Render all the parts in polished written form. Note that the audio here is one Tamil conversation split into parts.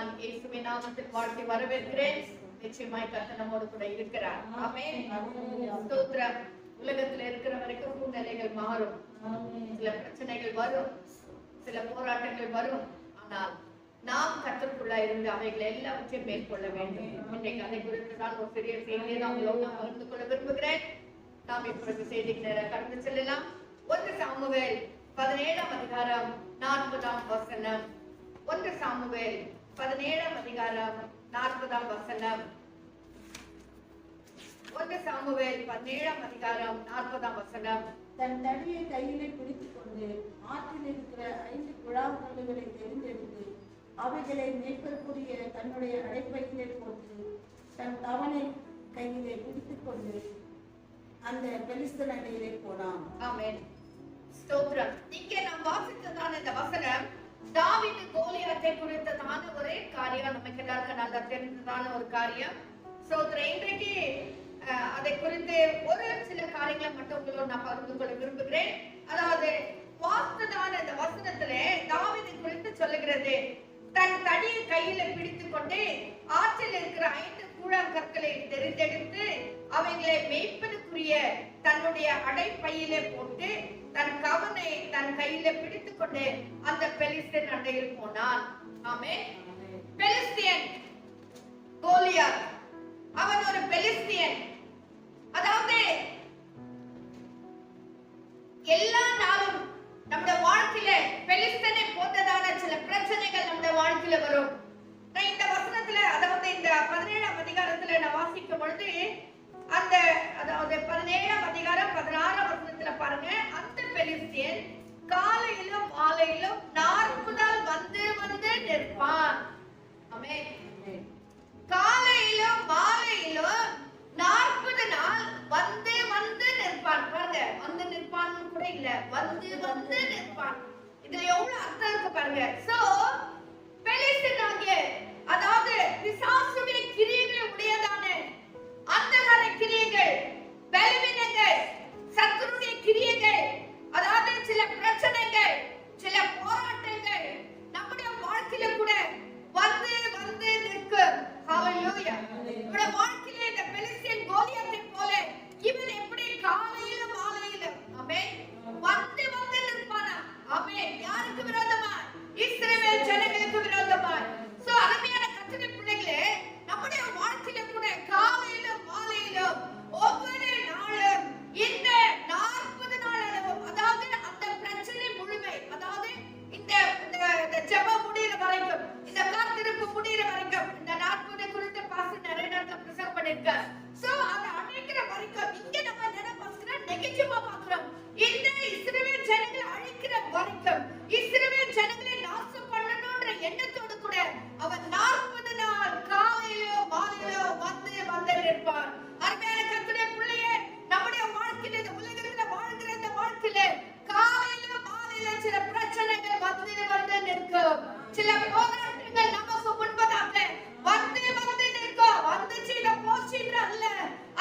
நான் இயேசுவின் நாமத்தில் வாழ்த்தி வரவேற்கிறேன். நிச்சயமாய் கர்த்தர் நம்மோடு கூட இருக்கிறார். ஆமென். ஸ்தோத்திரம். உலகத்துல இருக்கிற வரைக்கும் சூழ்நிலைகள் மாறும், சில பிரச்சனைகள் வரும், சில போராட்டங்கள் வரும். ஆனால் நாம் கர்த்தருக்குள்ள இருந்து அவைகளை எல்லாவற்றையும் மேற்கொள்ள வேண்டும். இன்றைக்கு அதை குறித்து தான் ஒரு சிறிய செய்தியை நான் பகிர்ந்து கொள்ள விரும்புகிறேன். நாம் இப்பொழுது செய்திக்கு நேரம் கடந்து செல்லலாம். 1 சாமுவேல் 17ஆம் அதிகாரம் 4ஆம் வசனம். 1 சாமுவேல் 17ஆம் அதிகாரம் 4ஆம் வசனம். 1 சாமுவேல் 17ஆம் அதிகாரம் 4ஆம் வசனம். தன் தடியை கையிலே பிடித்துக் கொண்டு ஆற்றில் இருக்கிற 5 குழாங்கல்லுகளை தெரிந்தெடுத்து அவைகளை மேய்ப்பதற்குரிய தன்னுடைய அடைப்பையிலே போட்டு தன் தவணை கையிலே பிடித்துக் கொண்டு அந்த பெலிஸ்தன் அண்டையிலே போனான். ஆமென். ஸ்தோத்திரம். இங்கே நாம் வாசித்ததான இந்த வசனம் தாவீது கோலியாத்தை குறித்ததான ஒரே காரியம், நமக்கு எல்லாருக்கும் நல்லா தெரிந்ததான ஒரு காரியம். ஸ்தோத்திரம். இன்றைக்கு அதை குறித்து ஒரு சில காரியங்களை மட்டும் உங்களோடு நான் பகிர்ந்து கொள்ள விரும்புகிறேன். அதாவது வாசித்ததான இந்த வசனத்திலே தாவீது குறித்து சொல்லுகிறது, தன் தடியை கையில பிடித்துக் கொண்டு ஆற்றில் இருக்கிற 5 கூழாங்கற்களை தெரிந்தெடுத்து அவைகளை மேய்ப்பதற்குரிய தன்னுடைய அடைப்பையிலே போட்டு தன் கவனை தன் கையில பிடித்துக் கொண்டு அந்த பெலிஸ்தியன் அண்டையில் போனான். ஆமென். பெலிஸ்தியன் கோலியாத், அவன் ஒரு பெலிஸ்தியன். அதாவது எல்லா நாளும் நம்முடைய வாழ்க்கையில பெலிஸ்தனை போன்றதான சில பிரச்சனைகள் நம்முடைய வாழ்க்கையில வரும். இந்த வசனத்துல, அதாவது இந்த 17ஆம் அதிகாரத்துல நான் வாசிக்கும் பொழுது அந்த அதாவது 17ஆம் அதிகாரம் 16ஆம் வசனத்துல பாருங்க, அந்த பெலிஸ்தியன் காலையிலும் மாலையிலும் 40 நாள் வந்து வந்து நிற்பான். ஆமென். காலையிலும் மாலையிலும் 40 நாள் வந்து வந்து நிற்பான். பாருங்க, வந்து நிற்பான்னு கூட இல்ல, வந்து வந்து நிற்பான். இதுல எவ்வளவு அர்த்தம் இருக்கு பாருங்க. சோ பெலிஸ்தனாகிய, அதாவது பிசாசுடைய கிரியைகளை உடையதான அந்தகார கிரியைகள், பலவீனங்கள், சத்துருடைய கிரியைகள், அதாவது சில பிரச்சனைகள், சில போராட்டங்கள் நம்முடைய வாழ்க்கையில கூட வந்து வந்து நிற்கும். ஹalleluya. நம்முடைய வாழ்க்கையில இந்த பெலிஸ்தியன் கோலியாத்தை போல இவன் எப்படி காலையிலும் மாலையிலும் ஆமென் வந்து வந்து நிற்பானா. ஆமென். யாருக்கு விரோதமா? இஸ்ரவேல் ஜனங்களுக்கு விரோதமா. சோ அருமையான கர்த்தருடைய பிள்ளைகளே, நம்முடைய வாழ்க்கையில கூட காலையிலும் மாலையிலும் ஒவ்வொரு நாளும் இந்த 40 நாள் அளவும், அதாவது அந்த பிரச்சனை முழுமை, அதாவது இந்த ஜெபம் முடிகிற வரைக்கும், இந்த காத்திருப்பு முடிகிற வரைக்கும், இந்த 40 குறித்து பாஸ்டர் நிறைய நேரத்துல பிரசங்கம் பண்ணிருக்கார். சோ அது அழைக்கிற வரைக்கும் இங்க நம்ம என்ன பாஸ்டர் நெகட்டிவா பார்க்கிறோம். இந்த இஸ்ரவேல் ஜனங்களை அழிக்கிற வரைக்கும், இஸ்ரவேல் ஜனங்களை நாசம் பண்ணணும்ன்ற எண்ணத்தோடு கூட அவன் 40 நாள் காலையிலோ மாலையிலோ வந்து வந்து நிற்பான். அருமையான கர்த்தருடைய பிள்ளையே, நம்முடைய வாழ்க்கையில, இந்த உலகத்துல வாழ்கிற இந்த வாழ்க்கையில காலையில மாலையில சில பிரச்சனைகள் வந்து வந்து நிற்கும். சில போராட்டங்கள் நமக்கு முன்பதாக வந்து வந்து நிற்கும். வந்துச்சு இத போச்சுன்ற அல்ல,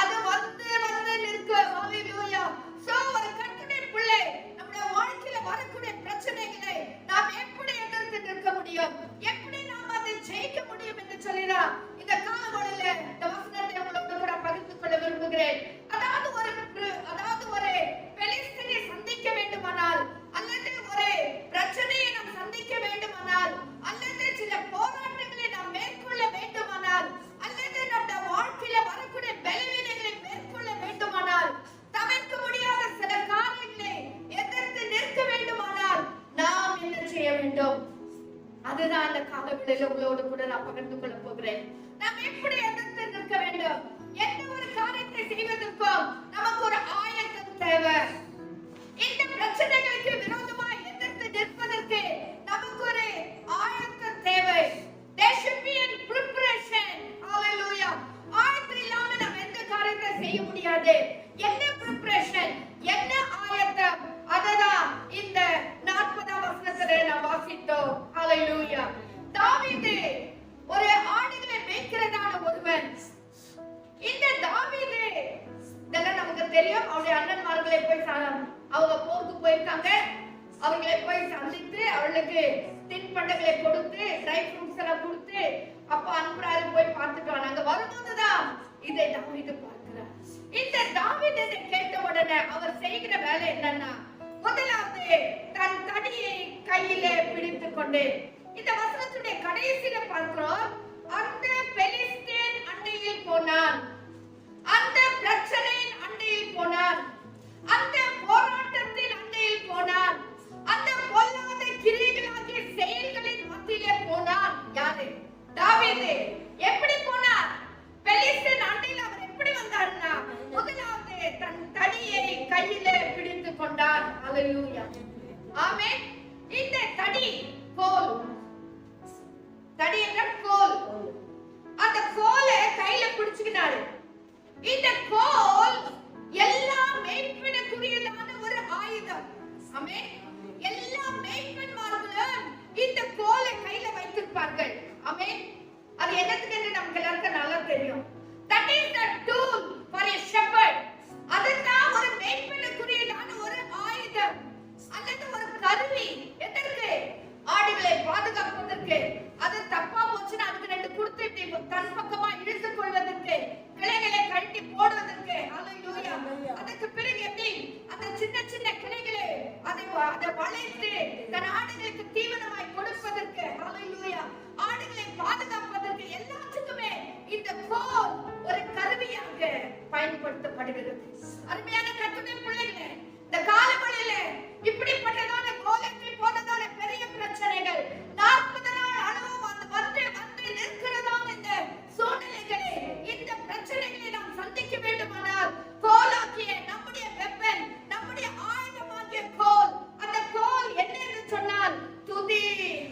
அது வந்து வந்து நிற்கும். ஹalleluya. சோ ஒரு கர்த்தருடைய பிள்ளை நம்முடைய வாழ்க்கையில வரக்கூடிய பிரச்சனைகளை நாம் எப்படி எதிர்த்து நிற்க முடியும், எப்படி நாம் அதை ஜெயிக்க முடியும் என்று சொல்லினா இந்த காலவெளியில இந்த வசனத்தை உங்களோடு கூட பகிர்ந்து கொள்ள விரும்புகிறேன். அதாவது ஒரு பெலிஸ்தனை சந்திக்க வேண்டுமானால், அல்லது ஒரு பிரச்சனையை நாம் சந்திக்க வேண்டுமானால், அல்லது சில போராட்டங்களை நாம் மேற்கொள்ள வேண்டுமானால், அல்லது நம்முடைய வாழ்க்கையில வரக்கூடிய பலவீனங்களை மேற்கொள்ள வேண்டுமானால், தவிர்க்க முடியாத சில காரியங்களை எதிர்த்து நிற்க வேண்டுமானால் நாம் என்ன செய்ய வேண்டும்? அதுதான் அந்த காலவெளியில உங்களோடு கூட நான் பகிர்ந்து கொள்ள போகிறேன். நாம் எப்படி எதிர்த்து நிற்க வேண்டும்? எந்த ஒரு காரியத்தை செய்வதற்கும் நமக்கு ஒரு ஆயத்தம் தேவை. இந்த பிரச்சனைகளுக்கு விரோதமாக எதிர்த்து நிற்பதற்கு நமக்கு ஒரு ஆயத்தம் தேவை. There should be a preparation. Hallelujah. ஆயத்தம் இல்லாம நம்ம எந்த காரியத்தை செய்ய முடியாது. என்ன preparation? என்ன ஆயத்தம்? அதுதான் இந்த 40ஆம் வசனத்திலே நாம் வாசித்தோம். Hallelujah. தாவீது ஒரு ஆடுகளை மேய்க்கிறதான ஒருவன். இந்த தாவீது, இதெல்லாம் நமக்கு தெரியும், அவருடைய அண்ணன்மார்களை போய் அவங்க போருக்கு போயிருக்காங்க. அவர்களை போய் சந்தித்து அவர்களுக்கு தின்பண்டங்களை கொடுத்து ட்ரை ஃப்ரூட்ஸ் எல்லாம் கொடுத்து அப்ப அனுப்புறாரு, போய் பார்த்துட்டு வந்தாங்க. வரும்போதுதான் இதை தாவீது பார்க்கிறார். இந்த தாவீது இதை கேட்ட உடனே அவர் செய்கிற வேலை என்னன்னா, முதலாவது தன் தடியை கையிலே பிடித்துக் கொண்டு, இந்த வசனத்துடைய கடைசியில பார்க்கிறோம், அந்த பெலிஸ்தீன் அண்டையில் போனான், அந்த பிரச்சனையின் அண்டையில் போனான், அந்த போராட்டத்தின் அண்டையில் போனான், அந்த பொல்லாத கிரியைகளாகிய செயல்களின் மத்தியிலே போனான். யாரு? தாவீது. எப்படி போனார்? பெலிஸ்தீன் அண்டையில் அவர் எப்படி வந்தார்னா, முதலாவது தன் தடியை கையிலே பிடித்துக் கொண்டார். ஹல்லேலூயா, ஆமென். இந்த தடி கோல், தடி என்ற கோல், அந்த கோலை கையில பிடிச்சுக்கிட்டாரு. இந்த கோல் எல்லா மேய்ப்பனுக்குரியதான ஒரு ஆயுதம். ஆமென். எல்லா மேய்ப்பன்மார்களும் இந்த கோலை கையில வைத்திருப்பார்கள். ஆமென். அது என்னத்துக்கு என்று நமக்கு எல்லாருக்கும் நல்லா தெரியும். That is the tool for a shepherd. அதுதான் ஒரு மேய்ப்பனுக்குரியதான ஒரு ஆயுதம் அல்லது ஒரு கருவி. எதற்கு? ஆடுகளை பாதுகாப்பதற்கு. அது தப்பா போச்சுன்னா அதுக்கு ரெண்டு குடுத்து தன் பக்கமா இழுத்துக் கொள்வதற்கு, கிளைகளை கட்டி போடுவதற்கு. ஹல்லேலூயா. அதுக்கு பிறகு எப்படி அந்த சின்ன சின்ன கிளைகளை அதை வளைத்து தன் ஆடுகளுக்கு தீவனமாய் கொடுப்பதற்கு. ஹல்லேலூயா. ஆடுகளை பாதுகாப்பதற்கு எல்லாத்துக்குமே இந்த கோல் ஒரு கருவியாக பயன்படுத்தப்படுகிறது. அருமையான கர்த்தருடைய பிள்ளைகளே, இந்த காலவெளியில இப்படிப்பட்டதான கோலத்தை போனதான பெரிய பிரச்சனைகள் 40 நாள் அளவு வந்து நிற்கிறதான இந்த சூழ்நிலைகளை, இந்த பிரச்சனைகளை நாம் சந்திக்க வேண்டுமானால் கோலாக்கிய நம்முடைய வெப்பன், நம்முடைய ஆயுதமாகிய கோல், அந்த கோல் என்ன என்று சொன்னால் துதி.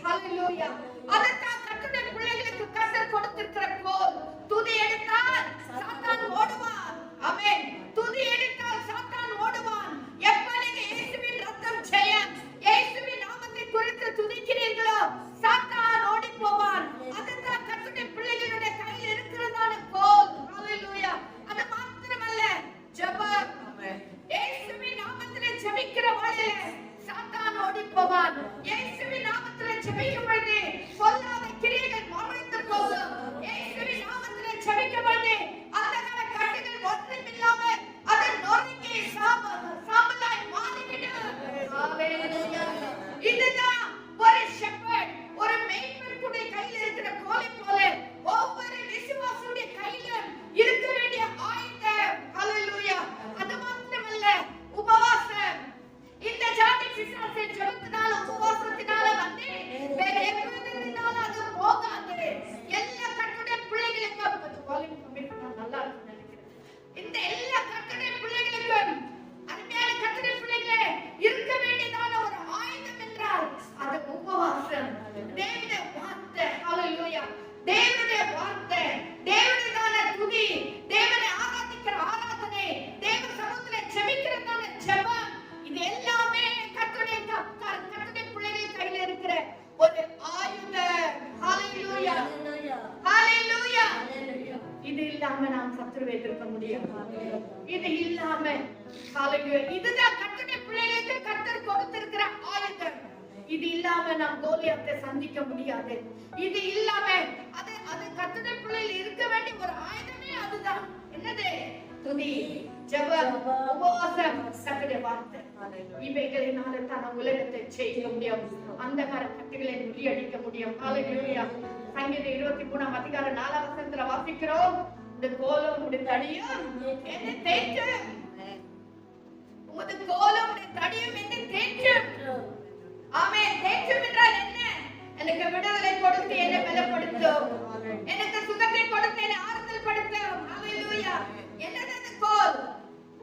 ஹல்லேலூயா. அதுதான் கர்த்தருடைய பிள்ளைகளுக்கு கர்த்தர் கொடுத்திருக்கிற கோல். துதி எடுத்தால் சாத்தான் ஓடுவான். ஆமென். துதி எடுத்தால் சாத்தான் ஓடுவான். எப்ப நீங்க இயேசுவின் ரத்தம் ஜெயம், இயேசுவின் நாமத்தை குறித்து துதிக்கிறீர்களோ சாத்தான் ஓடி போவான். அதுதான் கர்த்தருடைய பிள்ளைகளுடைய கையில் இருக்கிறதான கோல். ஹல்லேலூயா. அது மாத்திரமல்ல, ஜெபம். இயேசுவின் நாமத்திலே ஜெபிக்கிற வேளையிலே சாத்தான் ஓடி போவான். இயேசுவின் நாமத்திலே ஜெபிக்கும் பொழுது பொல்லாத கிரியைகள் மறைந்து போகும். இயேசுவின் நாமத்திலே ஜெபிக்கும் பொழுது அந்தகார கட்டுகள் ஒன்றுமில்லாமல் அது நொறுங்கி சாம்பலாய் மாறிவிடும். ஹல்லேலூயா. இதுதான் ஒரு ஷெப்பர்ட், ஒரு மேய்ப்பனுடைய கையில் இருக்கிற கோலை போல ஒவ்வொரு விசுவாசியுடைய கையிலும் இருக்க வேண்டிய ஆயுதம். ஹல்லேலூயா. அது மாத்திரமல்ல, உபவாசம். இந்த ஜாதி பிசாசு ஜெபத்தினால உபவாசத்தினால வந்து வேற எப்படினால அது போகாது. எல்லா கர்த்தருடைய பிள்ளைகளுக்கும் அது வால்யூம் கம்மி பண்ணா நல்லா இருக்கும் நினைக்கிறேன். இந்த எல்லா கர்த்தருடைய பிள்ளைகளுக்கும், அருமையான கர்த்தருடைய பிள்ளைகளே, இருக்க வேண்டியதான ஒரு ஆயுதம் என்றால் அது உபவாசம். தேவனுடைய வார்த்தை. ஹல்லேலூயா. தேவனுடைய வார்த்தை, தேவனுடையதான துதி, தேவனை ஆராதிக்கிற ஆராதனை, தேவ சமூகத்திலே ஜெபிக்கிறதான ஜெபம், இது எல்லாமே கர்த்தருடைய பிள்ளைகள் கையில இருக்கிற ஒரு ஆயுதம். ஹல்லேலூயா. ஹல்லேலூயா. இது இல்லாம நாம் சத்துருவை எதிர்க்க முடியாது. இது இல்லாம ஹல்லேலூயா, இதுதான் கர்த்தருடைய பிள்ளைகளுக்கு கர்த்தர் கொடுத்திருக்கிற ஆயுதம். இது இல்லாம நாம் கோலியாத்தை சந்திக்க முடியாது. இது இல்லாம அது கர்த்தருடைய பிள்ளைகள் இருக்க வேண்டிய ஒரு ஆயுதமே அதுதான். என்னது? துதி, ஜெபம், உபவாசம், கர்த்தருடைய வார்த்தை. இவைகளினால தான் உலகத்தை ஜெயிக்க முடியும். அந்தகார கட்டுகளை முறியடிக்க முடியும். ஹல்லேலூயா. சங்கீதம் 23 அதிகாரம் 4 வசனத்துல வாசிக்கிறோம், இந்த கோலும் உடைய தடியும் என்னை தேற்றும். உமது கோலும் உடைய தடியும் என்னை தேற்றும். ஆமென். தேற்றும் என்றால் என்ன? எனக்கு விடுதலை கொடுத்து என்னை பலப்படுத்தும், எனக்கு சுகத்தை கொடுத்து என்னை ஆறுதல் படுத்தும். ஹல்லேலூயா. என்னது அந்த கோல்?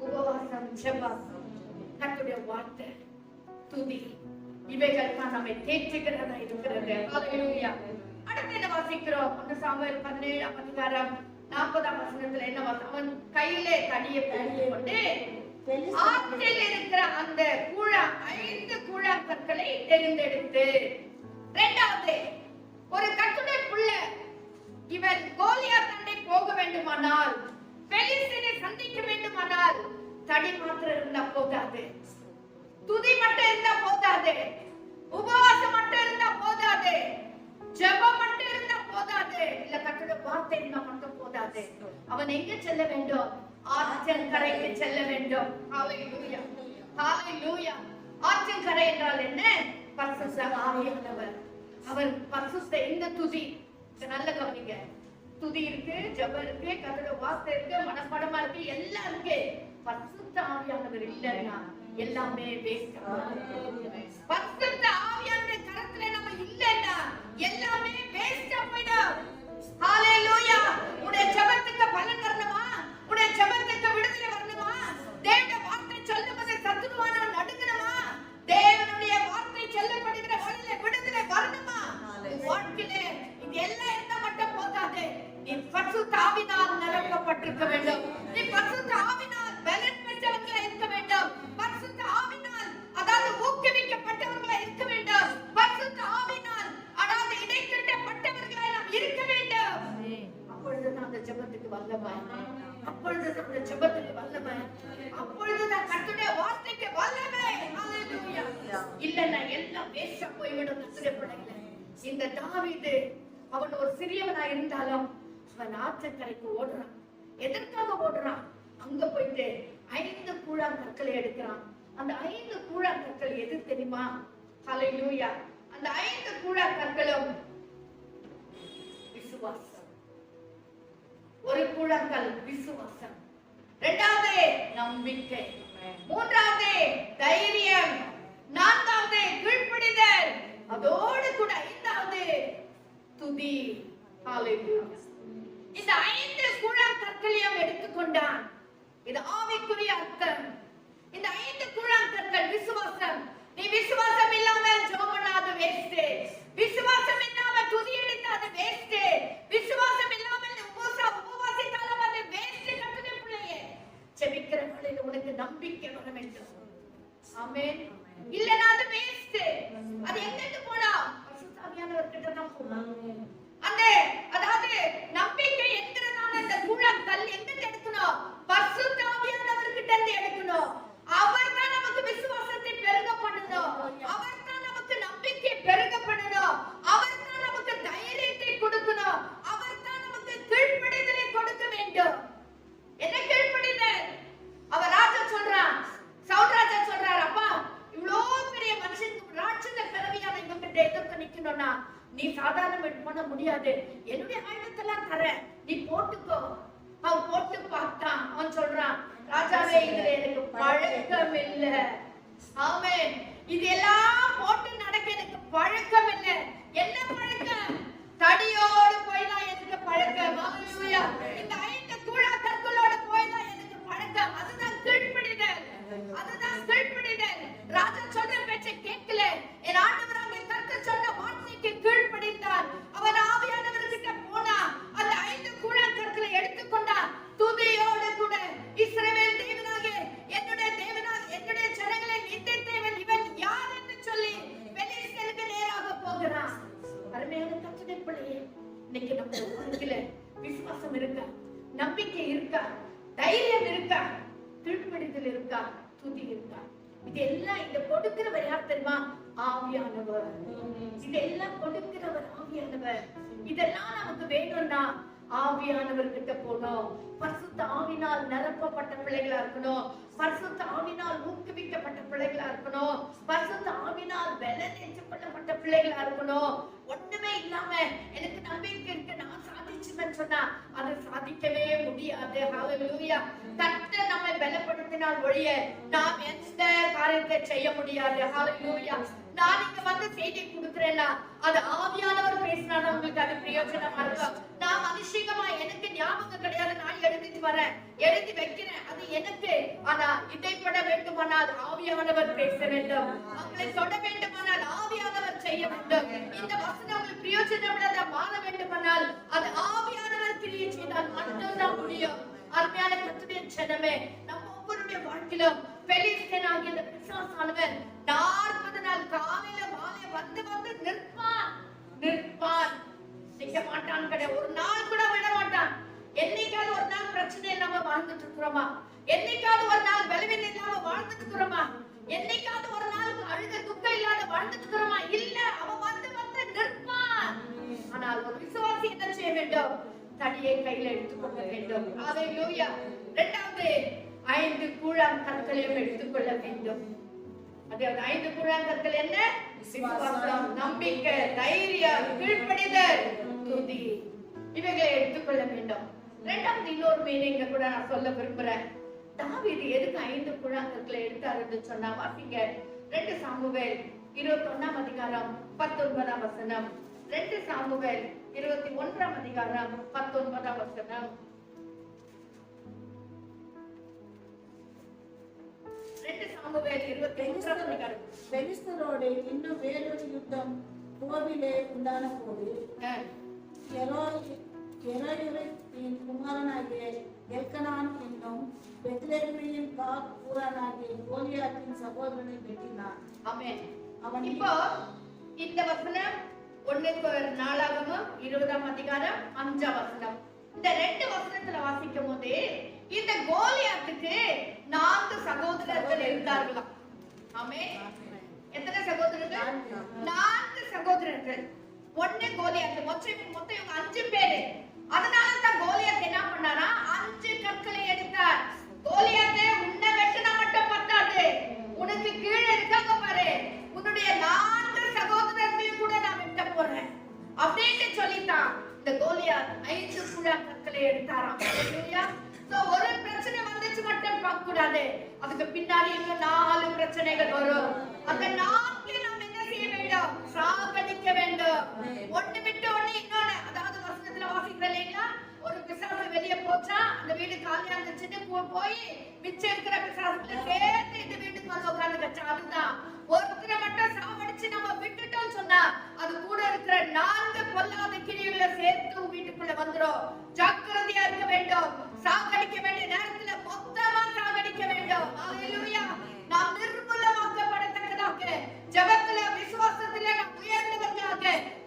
உபவாசம், ஜெபம், கர்த்தருடைய வார்த்தை, துதி, இவைகள் தான் நம்மை தேற்றுகிறதா இருக்கிறது. ஹல்லேலூயா. அடுத்து என்ன வாசிக்கிறோம்? 1 சாமுவேல் 17 அதிகாரம் 40 வசனத்துல என்ன வாசிக்கிறோம்? அவன் கையிலே தடியை பிடித்துக் கொண்டு ஆற்றில் இருக்கிற அந்த 5 கூழாங்கற்களை தெரிந்தெடுத்து, இரண்டாவது, ஒரு கர்த்தருடைய பிள்ளை இவன் கோலியாத் சண்டை போக வேண்டுமானால், பெலிஸ்தீனை சந்திக்க வேண்டுமானால் தடி மாத்திரம் இருந்தா போகாது. துதி மட்டும் இருந்தா போதாது, உபவாசம் மட்டும் இருந்தா போதாது, ஜெபம் மட்டும் இருந்தா போதாது, இல்ல கர்த்தருடைய வார்த்தை இருந்தா மட்டும் போதாது. அவன் எங்க செல்ல வேண்டும்? ஆற்றங்கரைக்கு செல்ல வேண்டும். ஹalleluya, ஹalleluya. ஆற்றங்கரை என்றால் என்ன? பரிசுத்த ஆவியானவர். அவர் பரிசுத்த இந்த துதி நல்ல கவனிங்க. துதி இருக்கு, ஜெபம் இருக்கு, கர்த்தருடைய வார்த்தை இருக்கு, மனப்பாடமா இருக்கு, எல்லாம் இருக்கு. பரிசுத்த ஆவியானவர் இல்லைன்னா எல்லாமே வேஸ்ட். பரிசுத்த ஆவியானவர் கரத்துல நம்ம இல்லைன்னா எல்லாமே வேஸ்டா போயிடும். ஹalleluya. உடைய ஜெபத்துக்கு பலன் வரணுமா? உடைய ஜெபத்துக்கு விடுதலை வரணுமா? தேவனுடைய வார்த்தை சொல்லும்போது சத்துருவான நடுங்கணுமா? தேவனுடைய வார்த்தை சொல்லப்படுகிற வழியில விடுதலை வரணுமா? வாழ்க்கையிலே இது எல்லாம் இருந்தா மட்டும் போதாது. நீ பரிசுத்த ஆவியினால் நிரப்பப்பட்டிருக்க வேண்டும். நீ பரிசுத்த ஆவியினால் பலன் பெற்றவர்களா இருக்க வேண்டும். பரிசுத்த ஆவியினால் அதாவது ஊக்குவிக்கப்பட்டவர்களா இருக்க வேண்டும். பரிசுத்த ஆவியினால் அதாவது இடைக்கட்டப்பட்டவர்களா நாம் இருக்க வேண்டும். அப்பொழுதுதான் அந்த ஜெபத்துக்கு வல்லமை, அப்பொழுதுதான் அந்த ஜெபத்துக்கு வல்லமை, அப்பொழுதுதான் கர்த்தருடைய வார்த்தைக்கு வல்லமை. ஹalleluya. இல்லன்னா எல்லாம் வேஸ்டா போய்விடும். கர்த்தருடைய பிள்ளைகளே, இந்த தாவீது அவன் ஒரு சிறியவனா இருந்தாலும் அவன் ஆற்றங்கரைக்கு ஓடுறான். எதற்காக ஓடுறான்? அங்க போயிட்டு 5 கூழாங்கற்களை எடுக்கிறான். அந்த 5 கூழாங்கற்கள் எது தெரியுமா? ஹalleluya. அந்த 5 கூழாங்கற்களும் விசுவாசம். ஒரு கூழாங்கல் விசுவாசம், இரண்டாவது நம்பிக்கை, மூன்றாவது தைரியம், நான்காவது கீழ்ப்படிதல், அதோடு கூட 5வது துதி. ஹalleluya. இந்த 5 கூழாங்கற்களையும் எடுத்துக்கொண்டான். இது ஆவிக்குரிய அர்த்தம். இந்த 5 கூழாங்கற்கள் விசுவாசம். நீ விசுவாசம் இல்லாம ஜெபம் பண்ணாத வேஸ்ட். விசுவாசம் இல்லாம துதி எடுத்தாத வேஸ்ட். விசுவாசம் இல்லாம உபவாசித்தாலும் அது வேஸ்ட். கர்த்தருடைய பிள்ளையே, ஜெபிக்கிற வேளையில உனக்கு நம்பிக்கை வர வேண்டும். ஆமென். இல்லனா அது வேஸ்ட். அது எங்க போனா? பரிசுத்த ஆவியானவர் கிட்ட தான் போகணும். அந்த அதாவது நம்பிக்கை என்கிறதான அந்த கூழாங்கல் எங்க எடுக்கணும்? பரிசுத்த ஆவியானவர் கிட்ட இருந்து எடுக்கணும். அவர் தான் நமக்கு விசுவாசத்தை பெருக பண்ணணும். அவர் தான் நமக்கு நம்பிக்கை பெருக பண்ணணும். அவர் தான் நமக்கு தைரியத்தை கொடுக்கணும். அவர் தான் நமக்கு கீழ்ப்படிதலை கொடுக்க வேண்டும். என்ன கீழ்ப்படிதல்? அவர் ராஜா சொல்றான், சவுல் ராஜா சொல்றார், அப்பா இவ்வளோ பெரிய மனுஷன் ராட்சத பிறவியான இவங்கிட்ட எதிர்த்து நிக்கணும்னா நீ சாதாரண பண்ண முடியாது. என்னுடைய ஆயுதத்தெல்லாம் தர, நீ போட்டுக்கோ. அவன் போட்டு பார்த்தான். அவன் சொல்றான், ராஜாவே இதுல எனக்கு பழக்கம் இல்ல. ஆமென். இது எல்லாம் போட்டு நடக்க எனக்கு பழக்கம் இல்ல. என்ன பழக்கம்? தடியோடு போய்தான் எனக்கு பழக்கம். ஹalleluya. இந்த 5 கூழாங்கற்களோட போய்தான் எனக்கு பழக்கம். அதுதான் கீழ்ப்படிதல். அதுதான் கீழ்ப்படிதல். ராஜா சொல்ற பேச்சை கேட்கல. என் ஆண்டவராகிய கர்த்தர் சொன்ன வார்த்தைக்கு கீழ்ப்படிந்தான். அவன் ஆவியானவர்கிட்ட போனா அந்த 5 கூழாங்கற்களை எடுத்துக்கொண்டான். துதியோடு கூட இஸ்ரவேல் தேவனாகிய என்னுடைய தேவனாகிய என்னுடைய ஜனங்களின் நித்திய தேவன் இவன் யார் என்று சொல்லி பெலிஸ்தருக்கு நேராக போகிறான். அருமையான கர்த்தருடைய பிள்ளையே, இன்னைக்கு நம்ம வாழ்க்கையில விசுவாசம் இருக்கா? நம்பிக்கை இருக்கா? தைரியம் இருக்கா? கீழ்ப்படிதல் இருக்கா? துதி இருக்கா? இதெல்லாம் இந்த கொடுக்கிறவர் யார் தெரியுமா? ஆவியானவர். இதெல்லாம் கொடுக்கிறவர் ஆவியானவர். இதெல்லாம் நமக்கு வேணும்னா ஆவியானவர் கிட்ட போகணும். பரிசுத்த ஆவியினால் நிரப்பப்பட்ட பிள்ளைகளா இருக்கணும். பரிசுத்த ஆவியினால் ஊக்குவிக்கப்பட்ட பிள்ளைகளா இருக்கணும். பரிசுத்த ஆவியினால் பலனேற்றப்பட்ட பிள்ளைகளா இருக்கணும். ஒண்ணுமே இல்லாம எனக்கு நம்பிக்கை இருக்கு, நான் சாதிச்சுவேன்னு சொன்னா அது சாதிக்கவே முடியாது. ஹalleluya. கர்த்தர் நம்மை பலப்படுத்தினால் ஒழிய நாம் எந்த காரியத்தை செய்ய முடியாது. ஹalleluya. நான் இங்க வந்து செய்தி கொடுக்கிறேன்னா அது ஆவியானவர் பேசினாலும் உங்களுக்கு அது பிரயோஜனமா இருக்கும். நான் மனுஷிகமா எனக்கு ஞாபகம் கிடையாது, நான் எழுதிட்டு வரேன், எழுதி வைக்கிறேன், அது எனக்கு. ஆனா இதைப்பட வேண்டுமானால் ஆவியானவர் பேச வேண்டும். அவங்களை தொட வேண்டுமானால் ஆவியானவர் செய்ய வேண்டும். இந்த வசனம் உங்களுக்கு பிரயோஜனப்படாத மாற வேண்டுமானால் அது ஆவியானவர் கிரியை செய்தால் மட்டும்தான் முடியும். அருமையான கர்த்தருடைய ஜனமே, நம்ம ஒவ்வொருடைய வாழ்க்கையிலும் பெலிஸ்தனாகிய இந்த பிசாசானவன் 40 நாள் காலையில மாலை வந்து நிற்பான். நிக்க மாட்டான் கிடையாது. ஒரு நாள் கூட விட மாட்டான். என்னைக்காவது ஒரு நாள் பிரச்சனை இல்லாம வாழ்ந்துட்டு இருக்கிறோமா? என்னைக்காவது ஒரு நாள் பலவீனம் இல்லாம வாழ்ந்துட்டு இருக்கிறோமா? என்னைக்காவது ஒரு தடியை கையில் எடுத்துக்கொள்ள வேண்டும். ஹalleluya. இரண்டாவது 5 கூழாங்கற்களையும் எடுத்துக்கொள்ள வேண்டும். அதாவது 5 கூழாங்கற்கள் என்ன? விசுவாசம், நம்பிக்கை, தைரியம், கீழ்ப்படிதல், துதி. இவைகளை எடுத்துக்கொள்ள வேண்டும். இரண்டாவது இன்னொரு மீனிங் கூட நான் சொல்ல விரும்புறேன். தாவீது எதுக்கு 5 கூழாங்கற்களை எடுத்தாருன்னு சொன்னா வாசிங்க 2 சாமுவேல் 21ஆம் அதிகாரம் 19ஆம் வசனம். 2 சாமுவேல் 21ஆம் அதிகாரம் 19ஆம் வசனம். 2 சாமுவேல் 21ஆம் அதிகாரம். பெலிஸ்தரோடு இன்னும் வேறொரு யுத்தம் கோவிலே உண்டான போது யெரொயரின் குமாரனாகிய எல்கனான் என்னும் பெத்லெகேமின் காத் ஊரானாகிய கோலியாத்தின் சகோதரனை வெட்டினான். ஆமென். இப்போ இந்த வசனம் 1 நாளாகமம் 20ஆம் அதிகாரம் 5ஆம் வசனம். இந்த 2 வசனத்துல வாசிக்கும் போது இந்த கோலியாத்துக்கு 4 சகோதரர்கள் இருந்தார்களாம். ஆமென். எத்தனை சகோதரர்கள்? 4 சகோதரர்கள். 1 கோலியாத். மொத்தம் இவங்க 5 பேரு. அதனால தான் கோலியாத் என்ன பண்ணாரா? 5 கற்களை எடுத்தார். கோலியாத்தே உன்னை வெட்டினா மட்டும் பத்தாது, உனக்கு கீழே இருக்காங்க பாரு, உன்னுடைய 4 சகோதரர்களையும் கூட நான் வெட்ட போறேன் அப்படின்னு சொல்லிட்டான். இந்த கோலியாத் 5 கூழாங்கற்களை எடுத்தாராம். ஹalleluya. சோ ஒரு பிரச்சனை வந்துச்சு மட்டும் பார்க்க கூடாது, அதுக்கு பின்னாடி இன்னும் 4 பிரச்சனைகள் வரும். அந்த 4 நாம் என்ன செய்ய வேண்டும்? சாகடிக்க வேண்டும். ஒண்ணு விட்டு ஒண்ணு இன்னொன்னு. அதாவது வசனத்துல வாசிக்கிறேன் இல்லைங்களா, ஒரு பிசாசு வெளியே போச்சா அந்த வீடு காலியா இருந்துச்சுன்னு போய் மிச்சம் இருக்கிற பிசாசுல சேர்த்து இந்த வீட்டுக்கு வந்து உட்கார்ந்து கச்சா. அதுதான் ஒருத்தரை மட்டும் சாவடிச்சு நம்ம விட்டுட்டோம் சொன்னா அது கூட இருக்கிற 4 பொல்லாத கிரியைகளை சேர்த்து வீட்டுக்குள்ள வந்துரும். ஜாக்கிரதையா இருக்க வேண்டும். சாகடிக்க வேண்டிய நேரத்துல மொத்தமா சாகடிக்க வேண்டும். ஹalleluya. நாம் நிர்மூலமாக்கப்படத்தக்கதாக ஜெபத்துல விசுவாசத்துல நாம் உயர்ந்தவர்களாக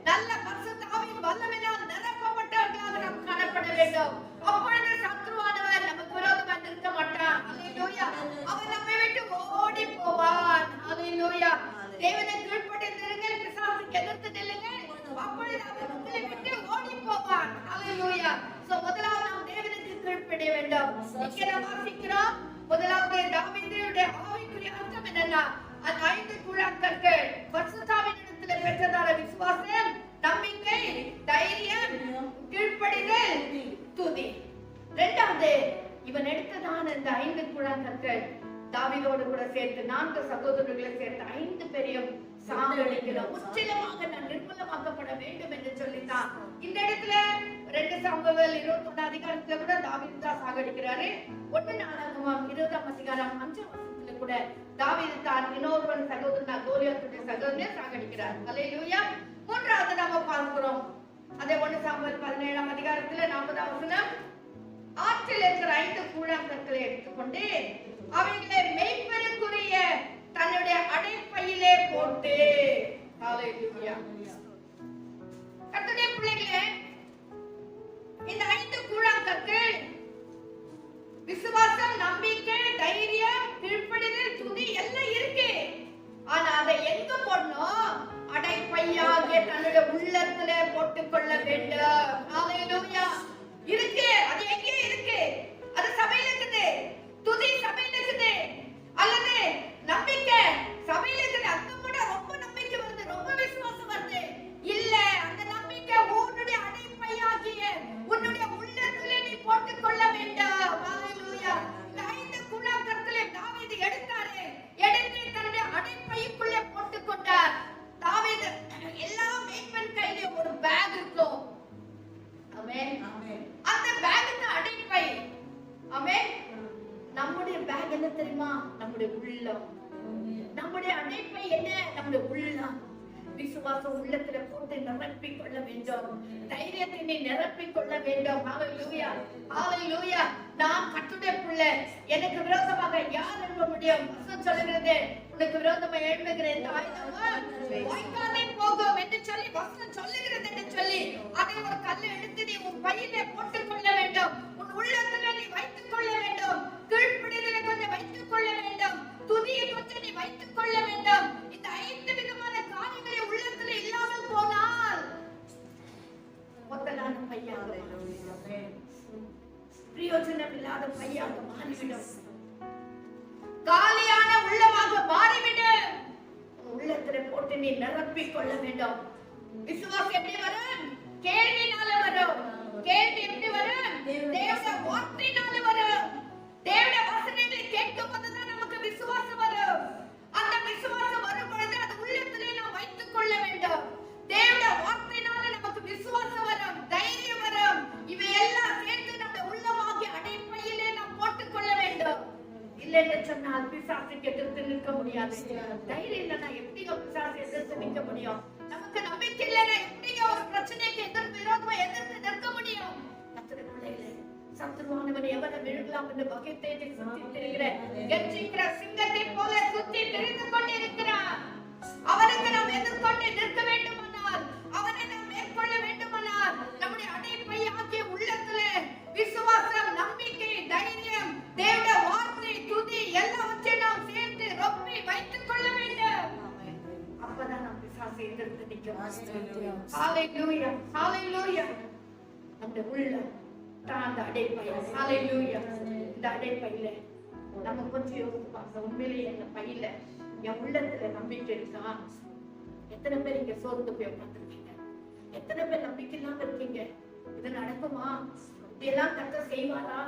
நல்ல பரிசுத்த ஆவியின் வல்லமையால் நிரப்பப்பட்டவர்களாக நாம் காணப்பட வேண்டும். அப்பொழுது சத்துருவானவர் நமக்கு விரோதமாக நிற்க மாட்டான். ஹalleluya. அவன் நம்மை விட்டு ஓடி போவான். ஹalleluya. தேவனை கீழ்ப்படிந்திருங்கள், பிசாசுக்கு எதிர்த்து நில்லுங்கள், அப்பொழுது அவன் உங்களை விட்டு ஓடி போவான். ஹalleluya. சோ முதலாவது நாம் தேவனுக்கு கீழ்ப்படிய வேண்டும். இங்கே நாம் வாசிக்கிறோம், முதலாவது தாவீதுடைய ஆவிக்குரிய அர்த்தம் என்னன்னா, அந்த 5 கூழாங்கற்கள் பரிசுத்தாவின் இடத்துல பெற்றதான விசுவாசம், நம்பிக்கை, தைரியம், கீழ்ப்படிதல், துதி. இரண்டாவது இவன் எடுத்ததான இந்த 5 கூழாங்கற்கள் தாவீதோடு கூட சேர்த்து 4 சகோதரர்களை சேர்த்து 5 பேரையும் சாகடிக்கிறோம். முற்றிலுமாக நான் நிர்மூலமாக்கப்பட வேண்டும் என்று சொல்லித்தான். இந்த இடத்துல 2 சாமுவேல் 21 அதிகாரத்துல கூட தாவீது தான் சாகடிக்கிறாரு. 1 நாளாகமம் 20ஆம் அதிகாரம் 5ஆம் வசனத்துல கூட தாவீது தான் இன்னொரு சகோதரன் கோலியாத்துடைய சகோதரனை சாகடிக்கிறார். ஹalleluya. மூன்றாவது நாம பார்க்கிறோம், அதே 1 சாமுவேல் 17ஆம் அதிகாரத்துல 40ஆம் வசனம். ஆற்றில் இருக்கிற 5 கூழாங்கற்களை எடுத்துக்கொண்டு அவைகளை மேய்ப்பருக்குரிய தன்னுடைய அடைப்பையிலே போட்டு. ஹalleluya. கர்த்தருடைய பிள்ளைகளே, இந்த 5 கூழாங்கற்கள் விசுவாசம், நம்பிக்கை, தைரியம், கீழ்ப்படிதல், துதி எல்லாம் இருக்கு. ஆனா அதை எங்க போடணும்? அடைப்பையாகிய தன்னுடைய உள்ளத்துல போட்டுக்கொள்ள வேண்டும். ஹalleluya. இருக்கு. அது எங்கே இருக்கு? அது சபையில இருக்குது. துதி சபையில இருக்குது. அல்லது நம்பிக்கை சபையில இருக்குது. அது கூட ரொம்ப நம்பிக்கை வருது, ரொம்ப விசுவாசம் வருது. இல்ல, அந்த நம்பிக்கை உன்னுடைய அடைப்பையாகிய உன்னுடைய உள்ளத்துல நீ போட்டுக்கொள்ள வேண்டும். ஹalleluya. இந்த 5 கூழாங்கற்களை தாவீது எடுத்தாரு. எடுத்து தன்னுடைய அடைப்பைக்குள்ளே போட்டுக்கொண்டார். தாவீது எல்லா மேய்ப்பன் கையில ஒரு பேக் இருக்கும். ஆமென். அந்த பேக் தான் அடைப்பை. ஆமென். நம்முடைய பேக் என்ன தெரியுமா? நம்முடைய உள்ளம். நம்முடைய அடைப்பை என்ன? நம்முடைய உள்ளம். விசுவாசம் உள்ளத்துல போட்டு நிரப்பிக் கொள்ள வேண்டும். தைரியத்தை நீ நிரப்பிக் கொள்ள வேண்டும். ஹalleluya. ஹalleluya. நாம் கர்த்தருடைய பிள்ளை. எனக்கு விரோதமாக யார் எழும்ப முடியும்? வசனம் சொல்லுகிறது, உனக்கு விரோதமாக எழும்புகிற எந்த ஆயுதமும் வாய்க்காதே போகும் என்று சொல்லி வசனம் சொல்லுகிறது என்று சொல்லி அதை ஒரு கல்லை எடுத்து நீ உன் பையிலே போட்டுக் கொள்ள வேண்டும். உன் உள்ளத்துல நீ வைத்துக் கொள்ள வேண்டும். கீழ்ப்படிதலை கொஞ்சம் வைத்துக் கொள்ள வேண்டும். துதியை கொஞ்சம் நீ வைத்துக் கொள்ள வேண்டும். இந்த 5 விதமான காரியங்களை உள்ளத்துல இல்லாமல் போனால் முதலான பையன் உள்ளத்துல போட்டு நீ நிரப்பிக் கொள்ள வேண்டும். விசுவாசம் எப்படி வரும்? கேள்வினால வரும். கேள்வி எப்படி வரும்? தேவனுடைய வார்த்தையினால வரும். தேவனுடைய வசனங்களை கேட்கும் போதுதான் நமக்கு விசுவாசம் வரும். அந்த விசுவாசம் வரும் பொழுது அது உள்ளத்திலே நாம் வைத்துக் கொள்ள வேண்டும். தேவனுடைய வார்த்தையினால நமக்கு விசுவாசம் வரும், தைரியம் வரும். இவையெல்லாம் சேர்த்து நம்ம உள்ளமாகிய அடைப்பையிலே நாம் போட்டுக் கொள்ள வேண்டும். இல்லை என்று சொன்னால் பிசாசுக்கு எதிர்த்து நிற்க முடியாது. தைரியம் இல்லைன்னா எப்படி பிசாசு எதிர்த்து நிற்க முடியும்? நமக்கு நம்பிக்கை இல்லைன்னா எப்படி ஒரு பிரச்சனைக்கு எதிர்த்து விரோதமா எதிர்த்து நிற்க முடியும்? கர்த்தருடைய பிள்ளைகளே, சத்துருவானவன் எவனை விழுகலாம் என்று வகை தேடி சுற்றி திரிகிற கர்ஜிக்கிற சிங்கத்தை போல சுற்றி திரிந்து கொண்டிருக்கிறான். அவனுக்கு நாம் எதிர்கொண்டு நிற்க வேண்டுமானால், அவனை நாம் மேற்கொள்ள வேண்டுமானால், நம்முடைய அடைப்பை ஆகிய உள்ளத்திலே விசுவாசம், நம்பிக்கை, தைரியம், தேவனுடைய வார்த்தை, துதி எல்லாவற்றையும் நாம் சேர்த்து ரொப்பி வைத்துக் கொள்ள வேண்டும். அப்பதான் நாம் பிசாசை எதிர்த்து நிற்கிறோம். ஹalleluya, ஹalleluya. அந்த உள்ள அந்த அடைப்பை, ஹalleluya. இந்த அடைப்பையில நம்ம கொஞ்சம் யோசிச்சு பார்க்க, உண்மையிலேயே என்ன பையில என் உள்ளத்துல நம்பிக்கை இருக்கா? எத்தனை பேர் இங்க சோர்ந்து போய் உட்கார்ந்துருக்கீங்க? எத்தனை பேர் நம்பிக்கை இல்லாம இருக்கீங்க? இது நடக்குமா? இதெல்லாம் கர்த்தர் செய்வாரா?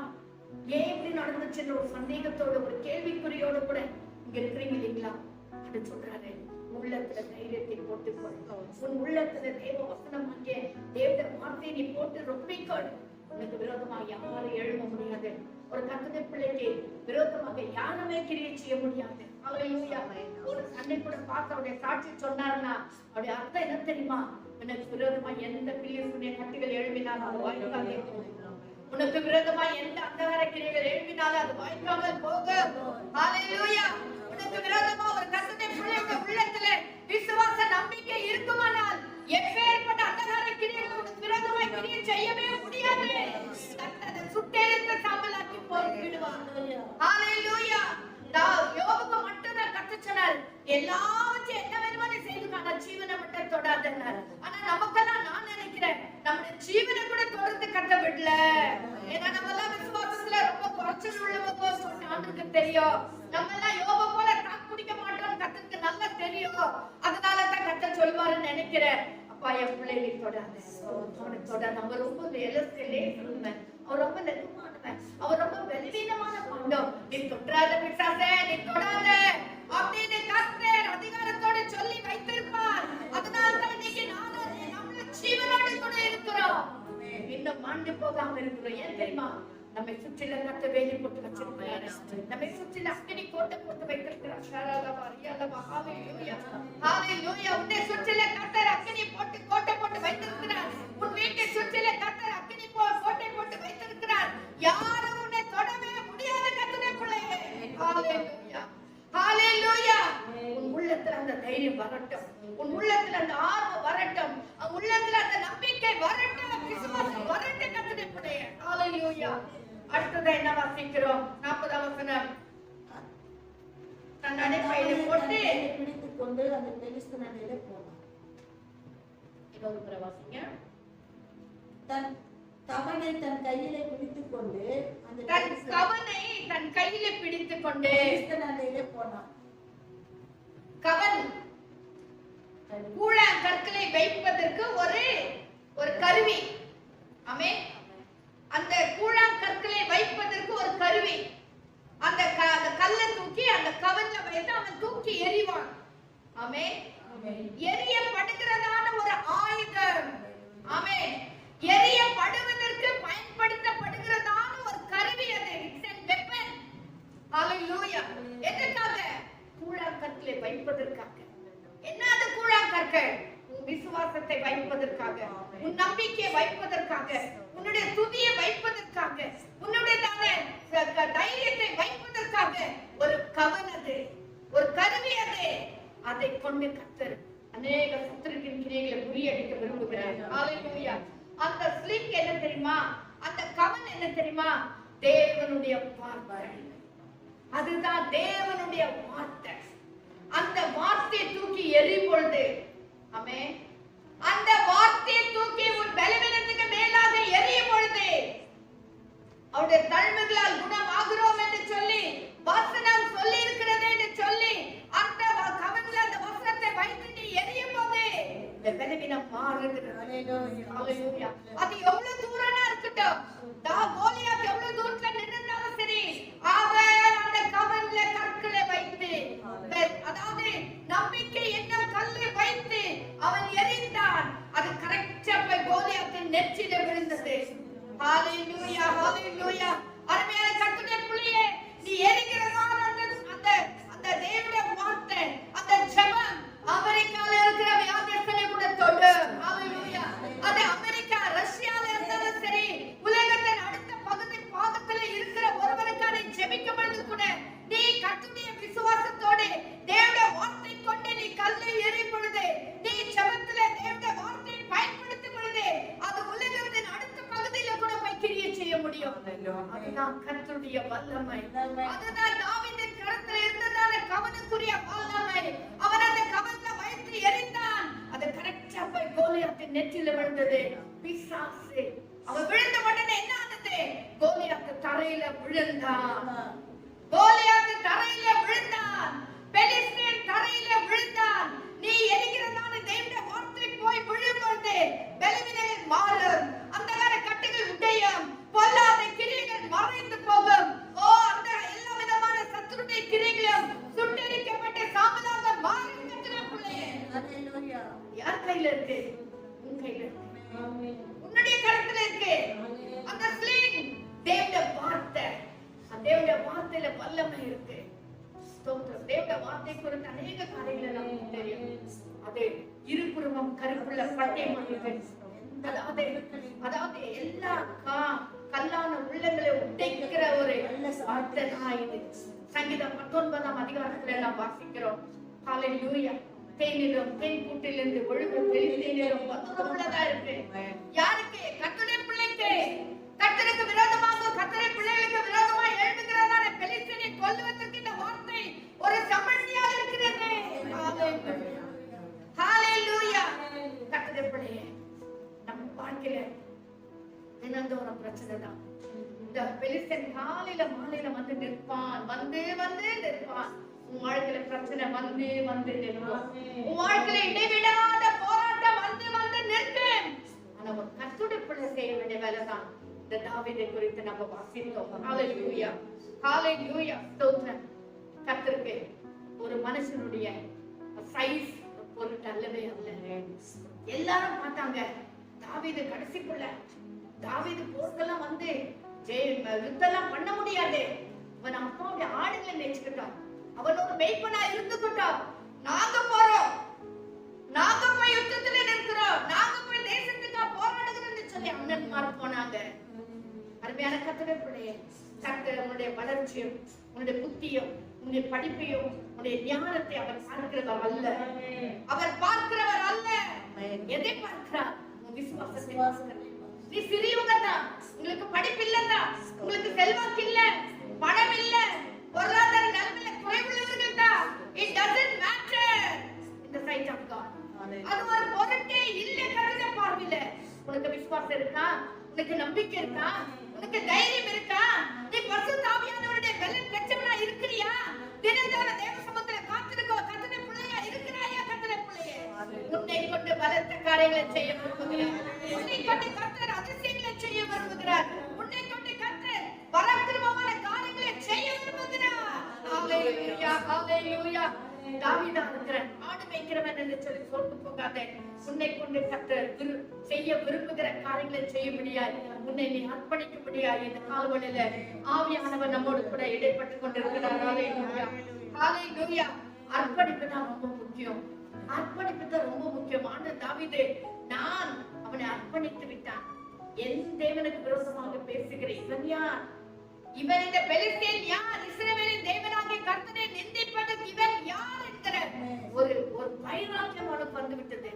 ஏன் இப்படி நடந்துச்சுன்னு ஒரு சந்தேகத்தோட, ஒரு கேள்விக்குறியோட கூட இங்க இருக்கிறீங்க இல்லைங்களா? அது சொல்றாரு, உள்ளத்துல தைரியத்தை போட்டுக்கொள். உன் உள்ளத்துல தேவ வசனம் அங்கே தேவ வார்த்தையை நீ போட்டு ரொப்பிக்கொள். உனக்கு விரோதமா யாரும் எழுத முடியாது. ஒரு கர்த்தருடைய பிள்ளைக்கு விரோதமாக யாருமே கிரியை செய்ய முடியாது. ஹalleluya. ஒரு சண்டை கூட பார்த்து அவருடைய சாட்சி சொன்னார்னா அவருடைய அர்த்தம் என்ன தெரியுமா? உனக்கு விரோதமா எந்த பிள்ளைகளுடைய கட்டுகள் எழுப்பினாலும் அது வாய்க்காது. உனக்கு விரோதமா எந்த அந்தகார கிரியைகள் எழுப்பினாலும் அது வாய்க்காமல் போகும். ஹalleluya. உனக்கு விரோதமா ஒரு கர்த்தருடைய பிள்ளையோட உள்ளத்துல விசுவாச நம்பிக்கை இருக்குமானால் எப்பேற்பட்ட அந்தகார கிரியைகள் உனக்கு விரோதமா கிரியை செய்யவே முடியாது. கர்த்தர் சுட்டெரித்த சாம்பலாக்கி போட்டு விடுவார். ஹalleluya. யோபுக்கு மட்டும்தான் கர்த்தர் சொன்னார், எல்லாவற்றையும் என்ன வேணுமோ செய்துக்கான ஜீவனை மட்டும் தொடாதன்னார். ஆனா நமக்கெல்லாம் நான் நினைக்கிறேன், நம்முடைய ஜீவனை கூட தொடர்ந்து கட்ட விடல. ஏன்னா நம்ம எல்லாம் விசுவாசத்துல ரொம்ப குறைச்சல் உள்ளவங்க சொன்ன ஆண்டுக்கு தெரியும். நம்ம எல்லாம் யோபு போல தாக்கு பிடிக்க மாட்டோம், கர்த்தருக்கு நல்லா தெரியும். அதனாலதான் கர்த்தர் சொல்வாருன்னு நினைக்கிறேன். அப்பா என் பிள்ளைகளை தொடாத, அவனை தொடாத. அவர் ரொம்ப லேசுவன், அவர் ரொம்ப நெருக்கமானவன், அவர் ரொம்ப பலவீனமான பாண்டம். நீ தொடாத பிசாசே, நீ தொடாத அப்படின்னு கர்த்தர் அதிகாரத்தோட சொல்லி வைத்திருப்பார். அதனால்தான் இன்னைக்கு நானும் நம்மள ஜீவனோடு கூட இருக்கிறோம், இன்னும் மாண்டு போகாம இருக்கிறோம். ஏன் தெரியுமா? நம்மை சுற்றில கத்த வேலி போட்டு வச்சிருக்கிறார். நம்மை சுற்றில அக்கினி கோட்டை போட்டு வைத்திருக்கிறார். ஹalleluya. உன்னை சுற்றில கர்த்தர் அக்கினி போட்டு கோட்டை போட்டு வைத்திருக்கிறார். உன் வீட்டை சுற்றில கர்த்தர் அக்கினி கோட்டை போட்டு வைத்திருக்கிறார். யாரும் உன்னை தொடவே முடியாது. கர்த்தருடைய பிள்ளையே, ஹalleluya, ஹalleluya. உன் உள்ளத்துல அந்த தைரியம் வரட்டும், உன் உள்ளத்துல அந்த ஆர்வம் வரட்டும், உன் உள்ளத்துல அந்த நம்பிக்கை வரட்டும், விசுவாசம் வரட்டும். கர்த்தருடைய பிள்ளையே, ஹalleluya. அடுத்தது என்ன வாசிக்கிறோம்? 40ஆம் வசனம். தன் அடைப்பையில போட்டு பிடித்துக் கொண்டு அந்த பெலிஸ்தன் அண்டையிலே போனான். இன்னொரு முறை வாசிங்க. தன் கவனை தன் கையிலே பிடித்துக் கொண்டு அந்த தன் கவனை தன் கையில பிடித்துக் கொண்டு பெலிஸ்தன் அண்டையிலே போனான். கவன் கூழாங்கற்களை வைப்பதற்கு ஒரு கருவி. ஆமென். அந்த கூழாங்கற்களை வைப்பதற்கு ஒரு கருவி. அந்த கல்லை தூக்கி அந்த கவன்ல வைத்து அவன் தூக்கி எறிவான். ஆமென். எரியப்படுகிறதான ஒரு ஆயுதம். ஆமென். எரியப்படுவதற்கு பயன்படுத்தப்படுகிறதான ஒரு கருவி அது. It's a weapon. ஹalleluya. எதற்காக? கூழாங்கற்களை வைப்பதற்காக. என்ன அது கூழாங்கற்கள்? உன் விசுவாசத்தை வைப்பதற்காக, உன் நம்பிக்கையை வைப்பதற்காக, உன்னுடைய துதியை வைப்பதற்காக, உன்னுடைய தைரியத்தை வைப்பதற்காக ஒரு கவன் அது, ஒரு கருவி அது. அதை கொண்டு கர்த்தர் அநேக சத்துருவின் கிரியைகளை முறியடிக்க விரும்புகிறார். ஹalleluya. அந்த ஸ்லிங் என்ன தெரியுமா? அந்த கவன் என்ன தெரியுமா? தேவனுடைய வார்த்தை. அதுதான் தேவனுடைய வார்த்தை. அந்த வார்த்தையை தூக்கி எறியும் பொழுது, ஆமென், அந்த வார்த்தையை தூக்கி உன் பலவீனத்துக்கு மேலாக எறியும் பொழுது அவருடைய தழும்புகளால் குணமாகிறோம் என்று சொல்லி வசனம் சொல்லி இருக்கிறது என்று சொல்லி அந்த கவன்ல அந்த வசனத்தை Hallelujah. அது எவ்வளவு தூரமா இருக்கட்டும், கோலியாத் எவ்வளவு தூரத்துல நின்றாலும் சரி, அவன் அந்த கவன்ல கற்களை வைத்து, அதாவது நம்பிக்கை என்னும் கல்லை வைத்து அவன் எறிந்தான். அது கரெக்டா போய் கோலியாத்தின் நெற்றியில விழுந்தது. ஹalleluya, ஹalleluya. அருமையான கர்த்தருடைய பிள்ளையே, நீ எறிகிறதான அந்த தேவனுடைய வார்த்தை, அந்த ஜெபம் அமெரிக்கால இருக்கிற வியாதியஸ்தனை கூட தொடு. ஹalleluya. அது அமெரிக்கா, ரஷ்யால இருந்தாலும் சரி, உலகத்தின் அடுத்த பாகத்துல இருக்கிற ஒருவருக்காக நீ ஜெபிக்கும் பொழுது கூட நீ கர்த்தருடைய விசுவாசத்தோடு தேவனுடைய வார்த்தை கொண்டு நீ கல்லை எறியும் பொழுது, நீ ஜெபத்திலே தேவனுடைய வார்த்தையை பயன்படுத்தும் பொழுது, அது உலகத்தின் அடுத்த பகுதியில கூட போய் கிரியை செய்ய முடியும். அதுதான் கர்த்தருடைய வல்லமை. அதுதான் தாவீதின் கரத்தில் இருந்ததான கவனுக்குரிய வல்லமை. அவன் அந்த கவன்ல வைத்து எறிந்தான். அது கரெக்டா போய் கோலியாத்தின் நெற்றியில விழுந்தது. பிசாசு அவன் விழுந்த உடனே என்ன ஆனது? கோலியாத் தரையில விழுந்தான். கோலியாத் தரையில விழுந்தான். பெலிஸ்தீன் தரையில விழுந்தான். நீ எரிகிறதான தேவனுடைய வார்த்தை போய் விழும்போது பலவீனங்கள் மாறும், அந்தகார கட்டுகள் உடையும், பொல்லாத கிரியைகள் மறைந்து போகும். அந்த எல்லா விதமான சத்துருடைய கிரியைகளும் சுட்டெரிக்கப்பட்டு சாம்பலாக மாறும். யார் கையில இருக்கு? உன் கையில இருக்கு, உன்னுடைய கரத்துல இருக்கு. அந்த ஸ்லிங் தேவனுடைய வார்த்தை, அந்த தேவனுடைய வார்த்தையில வல்லமை இருக்கு. ஸ்தோத்திரம். தேவனுடைய வார்த்தை குறித்த அநேக காரியங்களை நமக்கு தெரியும். அது இருபுறமும் கருப்புள்ள பட்டயமா இருக்கு. அதாவது எல்லா கல்லான உள்ளங்களை உடைக்கிற ஒரு வார்த்தை தான் இது. சங்கீதம் 19ஆம் அதிகாரத்துல நாம் வாசிக்கிறோம். ஹalleluya. தேனிலும் தேன் கூட்டிலிருந்து ஒழுங்கு தெளிந்தேனிலும் மதுரமுள்ளதா இருக்கு. யாருக்கு? கர்த்தருடைய பிள்ளைக்கு. கர்த்தருக்கு விரோதமாக, கர்த்தருடைய பிள்ளைகளுக்கு விரோதமாக எழும்புகிறதான பெலிஸ்தீனை கொல்லுவதற்கு இந்த வார்த்தை ஒரு சமன்யா இருக்கிறது. ஹalleluya. கர்த்தருடைய பிள்ளையே, நம்ம வாழ்க்கையில தினந்தோறும் பிரச்சனை தான். இந்த பெலிஸ்தீன் காலையில மாலையில வந்து நிற்பான், வந்து நிற்பான். உன் வாழ்க்கையில பிரச்சனை வந்து நிற்கும். உன் வாழ்க்கையில இடைவிடாத போராட்டம் வந்து நிற்கும். ஆனா ஒரு கர்த்தருடைய பிள்ளை செய்ய வேண்டிய வேலைதான். இந்த தாவீதை குறித்து நம்ம வாசித்தோம். ஹalleluya, ஹalleluya. ஸ்தோத்திரம். கர்த்தருக்கு ஒரு மனுஷனுடைய சைஸ் பொருட்டு அல்லவே அல்ல. எல்லாரும் பார்த்தாங்க தாவீது கடைசிக்குள்ள, தாவீது போர்க்கெல்லாம் வந்து யுத்தெல்லாம் பண்ண முடியாது. அவன் அப்பாவுடைய ஆடுகளை மேய்ச்சிக்கிட்டான். அவன் ஒரு மேய்ப்பனா இருந்துகிட்டான். நாங்க போறோம், நாங்க போய் யுத்தத்துல நிற்கிறோம், நாங்க போய் தேசத்துக்கா போராடுகிறோம்னு சொல்லி அண்ணன்மார் போனாங்க. அருமையான கர்த்தருடைய பிள்ளையே, கர்த்தர் உன்னுடைய வளர்ச்சியும், உன்னுடைய புத்தியும், உன்னுடைய படிப்பையும், உன்னுடைய ஞானத்தை அவர் பார்க்கிறவர் அல்ல. அவர் பார்க்கிறவர் அல்ல. எதை பார்க்கிறார்? உன் விசுவாசத்தை பார்க்கிறார். நீ சிறியவங்க தான், உங்களுக்கு படிப்பு இல்லதான், உங்களுக்கு செல்வாக்கு இல்ல, பணம் இல்ல, பொருளாதார நிலைமையில குறைவுள்ளவர்கள் தான். It doesn't matter in the sight of God. அது ஒரு பொருட்டே இல்ல. கர்த்தருடைய பார்வையில உனக்கு விசுவாசம் இருக்கா? உனக்கு நம்பிக்கை இருக்கா? உனக்கு தைரியம் இருக்கா? நீ பரிசுத்த ஆவியானவருடைய பலன் பெற்றவனா இருக்கிறியா? தினந்தோறும் தேவ சமூகத்துல காத்திருக்க கர்த்தருடைய பிள்ளையா இருக்கிறாயா? கர்த்தருடைய பிள்ளையே, உன்னை கொண்டு பலத்த காரியங்களை செய்ய விரும்புகிறார். உன்னை கொண்டு கர்த்தர் அதிசயங்களை செய்ய விரும்புகிறார். உன்னை கொண்டு கர்த்தர் பராக்கிரமமான காரியங்களை செய்ய விரும்புகிறார். ஹalleluya, ஹalleluya. தாவீதா இருக்கிறான், ஆடு மேய்க்கிறவன் என்று சொல்லி சோர்ந்து போகாதே. உன்னை கொண்டு கர்த்தர் செய்ய விரும்புகிற காரியங்களை செய்ய முடியாது. உன்னை நீ அர்ப்பணிக்க முடியாது. இந்த காலவழியில ஆவியானவர் நம்மோடு கூட இடைப்பட்டு கொண்டிருக்கிறார். ஹalleluya, ஹalleluya. அர்ப்பணிப்பு தான் ரொம்ப முக்கியம். அர்ப்பணிப்பு தான் ரொம்ப முக்கியம். ஆண்டவர் தாவீது நான் அவனை அர்ப்பணித்து விட்டான். என் தேவனுக்கு விரோதமாக பேசுகிற இவன் யார்? இவன் இந்த பெலிஸ்தீன் யார்? இஸ்ரவேலின் தேவனாகிய கர்த்தரை நிந்திப்பதற்கு இவன் யார் என்கிற ஒரு வைராக்கியம் அவனுக்கு வந்து விட்டது.